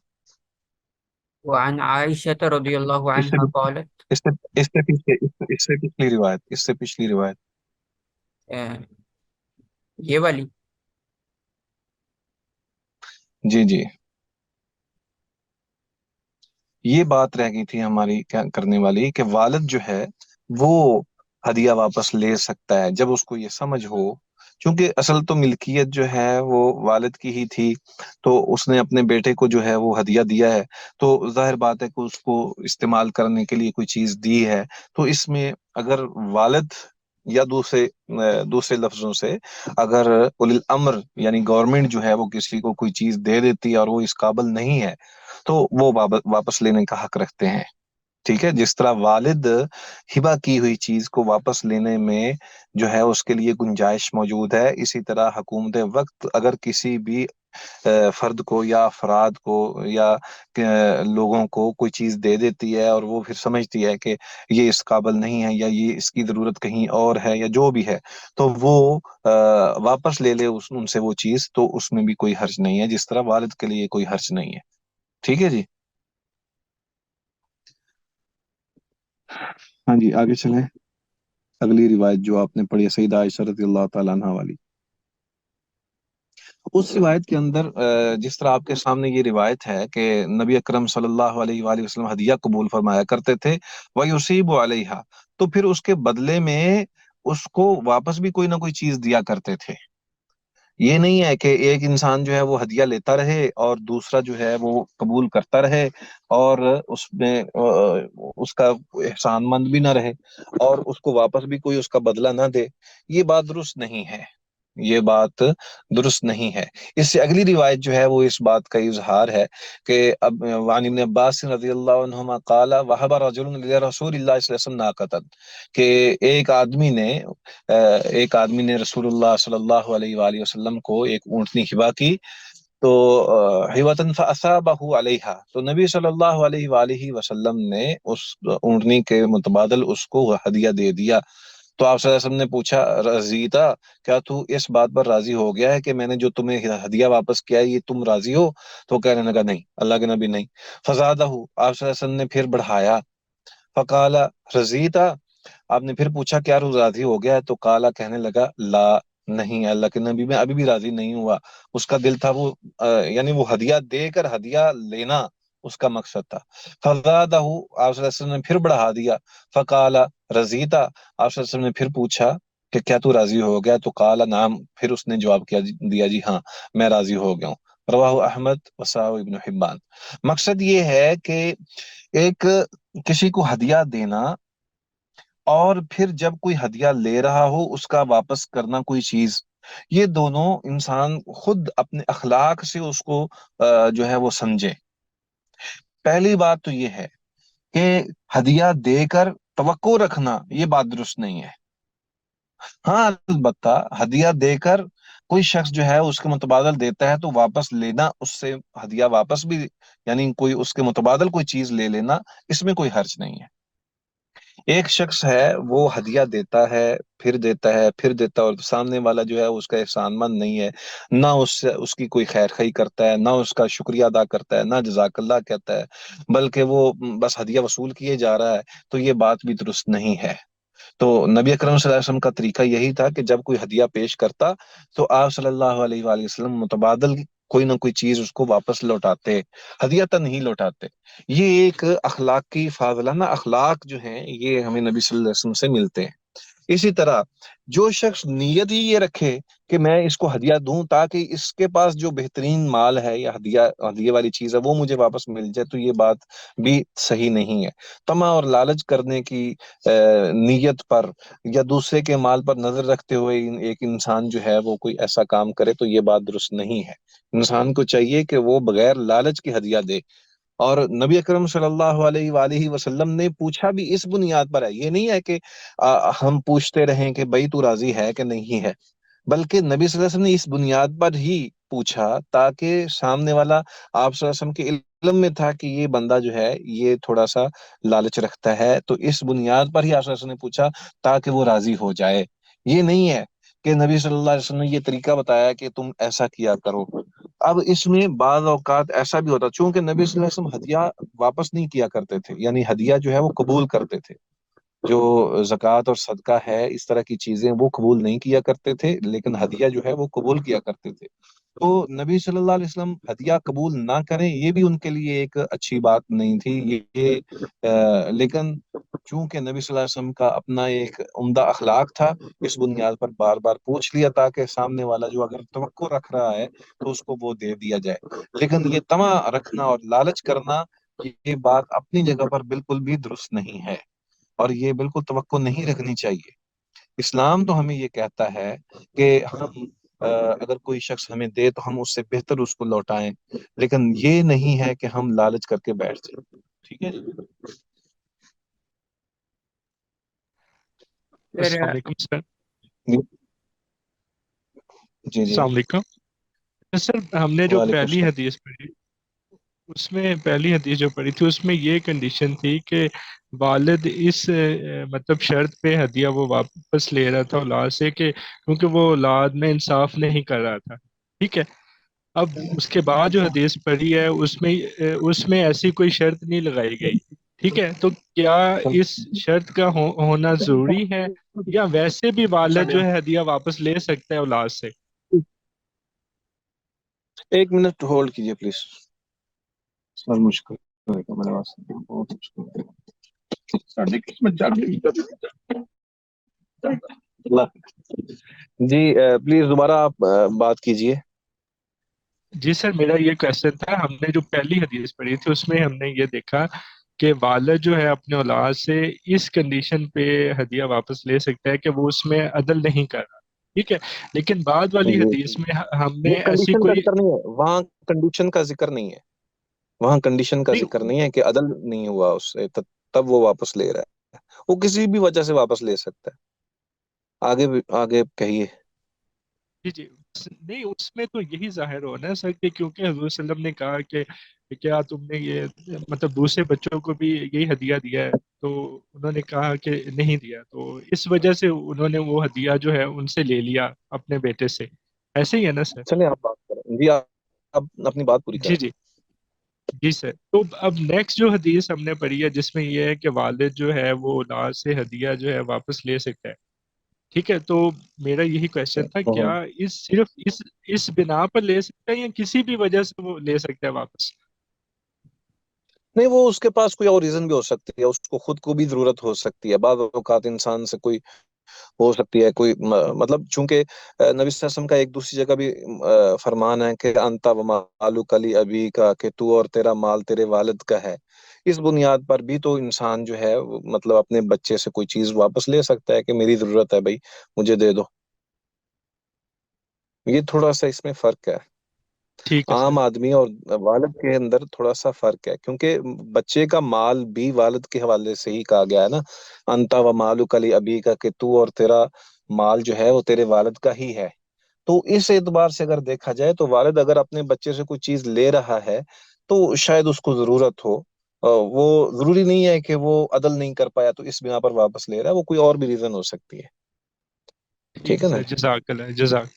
وعن عائشة رضی اللہ اس سے عنہ قالت، اس سے اس سے پچھلے اس سے پچھلی روایت، اس سے پچھلی روایت. یہ والی. جی جی. یہ بات رہ گئی تھی ہماری کیا کرنے والی کہ والد جو ہے وہ ہدیہ واپس لے سکتا ہے جب اس کو یہ سمجھ ہو، کیونکہ اصل تو ملکیت جو ہے وہ والد کی ہی تھی، تو اس نے اپنے بیٹے کو جو ہے وہ ہدیہ دیا ہے، تو ظاہر بات ہے کہ اس کو استعمال کرنے کے لیے کوئی چیز دی ہے. تو اس میں اگر والد یا دوسرے لفظوں سے اگر اولی الامر یعنی گورنمنٹ جو ہے وہ کسی کو کوئی چیز دے دیتی ہے اور وہ اس قابل نہیں ہے تو وہ واپس لینے کا حق رکھتے ہیں. ٹھیک ہے. جس طرح والد ہبہ کی ہوئی چیز کو واپس لینے میں جو ہے اس کے لیے گنجائش موجود ہے، اسی طرح حکومت وقت اگر کسی بھی فرد کو یا افراد کو یا لوگوں کو کوئی چیز دے دیتی ہے اور وہ پھر سمجھتی ہے کہ یہ اس قابل نہیں ہے یا یہ اس کی ضرورت کہیں اور ہے یا جو بھی ہے، تو وہ واپس لے لے ان سے وہ چیز، تو اس میں بھی کوئی حرج نہیں ہے، جس طرح والد کے لیے کوئی حرج نہیں ہے. ٹھیک ہے جی. ہاں جی آگے چلیں. اگلی روایت جو آپ نے پڑھی ہے سیدہ عائشہ رضی اللہ تعالیٰ عنہ والی، اس روایت کے اندر جس طرح آپ کے سامنے یہ روایت ہے کہ نبی اکرم صلی اللہ علیہ وآلہ وسلم ہدیہ قبول فرمایا کرتے تھے وَيُصِيبُ عَلَيْهَا، تو پھر اس کے بدلے میں اس کو واپس بھی کوئی نہ کوئی چیز دیا کرتے تھے. یہ نہیں ہے کہ ایک انسان جو ہے وہ ہدیہ لیتا رہے اور دوسرا جو ہے وہ قبول کرتا رہے اور اس میں اس کا احسان مند بھی نہ رہے اور اس کو واپس بھی کوئی اس کا بدلہ نہ دے. یہ بات درست نہیں ہے، یہ بات درست نہیں ہے. اس سے اگلی روایت جو ہے وہ اس بات کا اظہار ہے کہ اب وعن ابن عباس رضی اللہ عنہما قال وهب رجل لرسول اللہ صلی اللہ علیہ وسلم ناقۃ، کہ ایک آدمی نے رسول اللہ صلی اللہ علیہ وآلہ وسلم کو ایک اونٹنی ہبہ کی، تو ہبۃ فاصابہ علیہا، تو نبی صلی اللہ علیہ وآلہ وسلم نے اس اونٹنی کے متبادل اس کو ہدیہ دے دیا. تو آپ صلی اللہ علیہ وسلم نے پوچھا رضیتا، کیا تو اس بات پر راضی ہو گیا ہے کہ میں نے جو تمہیں ہدیہ واپس کیا ہے یہ تم راضی ہو؟ تو کہنے لگا نہیں اللہ کے نبی نہیں. فزادہ آپ صلی اللہ علیہ وسلم نے پھر بڑھایا، فقال رضیتا، آپ نے پھر پوچھا کیا تو راضی ہو گیا ہے؟ تو کالا کہنے لگا لا، نہیں اللہ کے نبی میں ابھی بھی راضی نہیں ہوا. اس کا دل تھا وہ یعنی وہ ہدیہ دے کر ہدیہ لینا اس کا مقصد تھا. فزادہ آپ صلی اللہ علیہ وسلم نے پھر بڑھا دیا، فقال رضیتا، آپ صلی اللہ علیہ وسلم نے پھر پوچھا کہ کیا تو راضی ہو گیا؟ تو قال نعم، پھر اس نے جواب دیا جی ہاں میں راضی ہو گیا ہوں. رواہ احمد وصححہ ابن حبان. مقصد یہ ہے کہ ایک کسی کو ہدیہ دینا اور پھر جب کوئی ہدیہ لے رہا ہو اس کا واپس کرنا کوئی چیز، یہ دونوں انسان خود اپنے اخلاق سے اس کو جو ہے وہ سمجھے۔ پہلی بات تو یہ ہے کہ ہدیہ دے کر توقع رکھنا یہ بات درست نہیں ہے۔ ہاں البتہ ہدیہ دے کر کوئی شخص جو ہے اس کے متبادل دیتا ہے تو واپس لینا، اس سے ہدیہ واپس بھی، یعنی کوئی اس کے متبادل کوئی چیز لے لینا، اس میں کوئی حرج نہیں ہے۔ ایک شخص ہے وہ ہدیہ دیتا ہے، پھر دیتا ہے، پھر دیتا ہے، اور سامنے والا جو ہے اس کا احسان مند نہیں ہے، نہ اس کی کوئی خیر خواہی کرتا ہے، نہ اس کا شکریہ ادا کرتا ہے، نہ جزاک اللہ کہتا ہے، بلکہ وہ بس ہدیہ وصول کیے جا رہا ہے، تو یہ بات بھی درست نہیں ہے۔ تو نبی اکرم صلی اللہ علیہ وسلم کا طریقہ یہی تھا کہ جب کوئی ہدیہ پیش کرتا تو آپ صلی اللہ علیہ وآلہ وسلم متبادل کوئی نہ کوئی چیز اس کو واپس لوٹاتے، ہدیہ نہیں لوٹاتے۔ یہ ایک اخلاقی فاضلانہ اخلاق جو ہیں یہ ہمیں نبی صلی اللہ علیہ وسلم سے ملتے ہیں۔ اسی طرح جو شخص نیت ہی یہ رکھے کہ میں اس کو ہدیہ دوں تاکہ اس کے پاس جو بہترین مال ہے یا ہدیہ والی چیز ہے وہ مجھے واپس مل جائے، تو یہ بات بھی صحیح نہیں ہے۔ طمع اور لالچ کرنے کی نیت پر یا دوسرے کے مال پر نظر رکھتے ہوئے ایک انسان جو ہے وہ کوئی ایسا کام کرے تو یہ بات درست نہیں ہے۔ انسان کو چاہیے کہ وہ بغیر لالچ کی ہدیہ دے۔ اور نبی اکرم صلی اللہ علیہ وآلہ وسلم نے پوچھا بھی اس بنیاد پر ہے، یہ نہیں ہے کہ ہم پوچھتے رہیں کہ بھائی تو راضی ہے کہ نہیں ہے، بلکہ نبی صلی اللہ علیہ وسلم نے اس بنیاد پر ہی پوچھا تاکہ سامنے والا، آپ صلی اللہ علیہ وسلم کے علم میں تھا کہ یہ بندہ جو ہے یہ تھوڑا سا لالچ رکھتا ہے، تو اس بنیاد پر ہی آپ صلی اللہ علیہ وسلم نے پوچھا تاکہ وہ راضی ہو جائے۔ یہ نہیں ہے کہ نبی صلی اللہ علیہ وسلم نے یہ طریقہ بتایا کہ تم ایسا کیا کرو۔ اب اس میں بعض اوقات ایسا بھی ہوتا، چونکہ نبی صلی اللہ علیہ وسلم ہدیہ واپس نہیں کیا کرتے تھے، یعنی ہدیہ جو ہے وہ قبول کرتے تھے، جو زکوٰۃ اور صدقہ ہے اس طرح کی چیزیں وہ قبول نہیں کیا کرتے تھے، لیکن ہدیہ جو ہے وہ قبول کیا کرتے تھے۔ تو نبی صلی اللہ علیہ وسلم ہدیہ قبول نہ کریں یہ بھی ان کے لیے ایک اچھی بات نہیں تھی، لیکن چونکہ نبی صلی اللہ علیہ وسلم کا اپنا ایک عمدہ اخلاق تھا، اس بنیاد پر بار بار پوچھ لیا تاکہ سامنے والا جو اگر توقع رکھ رہا ہے تو اس کو وہ دے دیا جائے۔ لیکن یہ طمع رکھنا اور لالچ کرنا یہ بات اپنی جگہ پر بالکل بھی درست نہیں ہے، اور یہ بالکل توقع نہیں رکھنی چاہیے۔ اسلام تو ہمیں یہ کہتا ہے کہ ہم اگر کوئی شخص ہمیں دے تو ہم اس سے بہتر اس کو لوٹائیں، لیکن یہ نہیں ہے کہ ہم لالچ کر کے بیٹھ جائیں۔ ٹھیک ہے جی؟ پھر السلام علیکم سر۔ جی جی، السلام علیکم سر، ہم نے جو وعلیکم پہلی السلام۔ حدیث پڑھی، اس میں پہلی حدیث جو پڑھی تھی اس میں یہ کنڈیشن تھی کہ والد اس مطلب شرط پہ ہدیہ وہ واپس لے رہا تھا اولاد سے کہ کیونکہ وہ اولاد میں انصاف نہیں کر رہا تھا، ٹھیک ہے۔ اب اس کے بعد جو حدیث پڑھی ہے اس میں ایسی کوئی شرط نہیں لگائی گئی، ٹھیک ہے۔ تو کیا اس شرط کا ہونا ضروری ہے یا ویسے بھی والد جو ہے ہدیہ واپس لے سکتا ہے اولاد سے؟ ایک منٹ ہولڈ کیجیے پلیز سر، مشکل ہے گا میرے واسطے، بہت مشکل ہے ساڑھے قسمت جی پلیز دوبارہ آپ بات کیجیے۔ جی سر، میرا یہ کوشچن تھا، ہم نے جو پہلی حدیث پڑھی تھی اس میں ہم نے یہ دیکھا کہ والد جو ہے اپنے اولاد سے اس کنڈیشن پہ ہدیہ واپس لے سکتا ہے کہ وہ اس میں عدل نہیں کر رہا، ٹھیک ہے۔ لیکن بعد والی جی حدیث میں ہم نے وہ ایسی کنڈیشن کا کوئی ذکر نہیں ہے، وہاں کنڈیشن کا ذکر نہیں ہے، وہاں کنڈیشن کا نہیں، ذکر نہیں ہے کہ عدل نہیں ہوا اس سے تب وہ واپس لے رہا ہے، وہ کسی بھی وجہ سے واپس لے سکتا ہے۔ آگے کہیے۔ جی جی، نہیں اس میں تو یہی ظاہر ہونا ہے سر کہ کیونکہ حضور صلی اللہ علیہ وسلم نے کہا کہ کیا تم نے یہ مطلب دوسرے بچوں کو بھی یہی ہدیہ دیا ہے، تو انہوں نے کہا کہ نہیں دیا، تو اس وجہ سے انہوں نے وہ ہدیہ جو ہے ان سے لے لیا اپنے بیٹے سے، ایسے ہی ہے نا سر؟ چلیں آپ بات کریں جی، آپ اپنی بات پوری جی کریں۔ جی جی سر، تو اب نیکسٹ جو حدیث ہم نے پڑھی ہے جس میں یہ ہے کہ والد جو ہے وہ اولاد سے ہدیہ جو ہے واپس لے سکتا ہے، ٹھیک ہے۔ تو میرا یہی کوشچن تھا، کیا صرف اس بنا پر لے سکتا ہے یا کسی بھی وجہ سے وہ لے سکتا ہے واپس؟ نہیں، وہ اس کے پاس کوئی اور ریزن بھی ہو سکتی ہے، اس کو خود کو بھی ضرورت ہو سکتی ہے، بعض اوقات انسان سے کوئی ہو سکتی ہے کوئی مطلب چونکہ نبی صلی اللہ علیہ وسلم کا ایک دوسری جگہ بھی فرمان ہے کہ انت و مالک علی ابی کا، کہ تو اور تیرا مال تیرے والد کا ہے. اس بنیاد پر بھی تو انسان جو ہے مطلب اپنے بچے سے کوئی چیز واپس لے سکتا ہے کہ میری ضرورت ہے بھائی مجھے دے دو. یہ تھوڑا سا اس میں فرق ہے، ٹھیک ہے سر. عام آدمی اور والد کے اندر تھوڑا سا فرق ہے، کیونکہ بچے کا مال بھی والد کے حوالے سے ہی کہا گیا ہے نا، انتا و مالک علی ابی کا، کہ تو اور تیرا مال جو ہے وہ تیرے والد کا ہی ہے. تو اس اعتبار سے اگر دیکھا جائے تو والد اگر اپنے بچے سے کوئی چیز لے رہا ہے تو شاید اس کو ضرورت ہو، وہ ضروری نہیں ہے کہ وہ عدل نہیں کر پایا تو اس بنا پر واپس لے رہا ہے، وہ کوئی اور بھی ریزن ہو سکتی ہے. ٹھیک ٹھیک ہے ہے نا سر، جی؟ جزاک اللہ، جزاک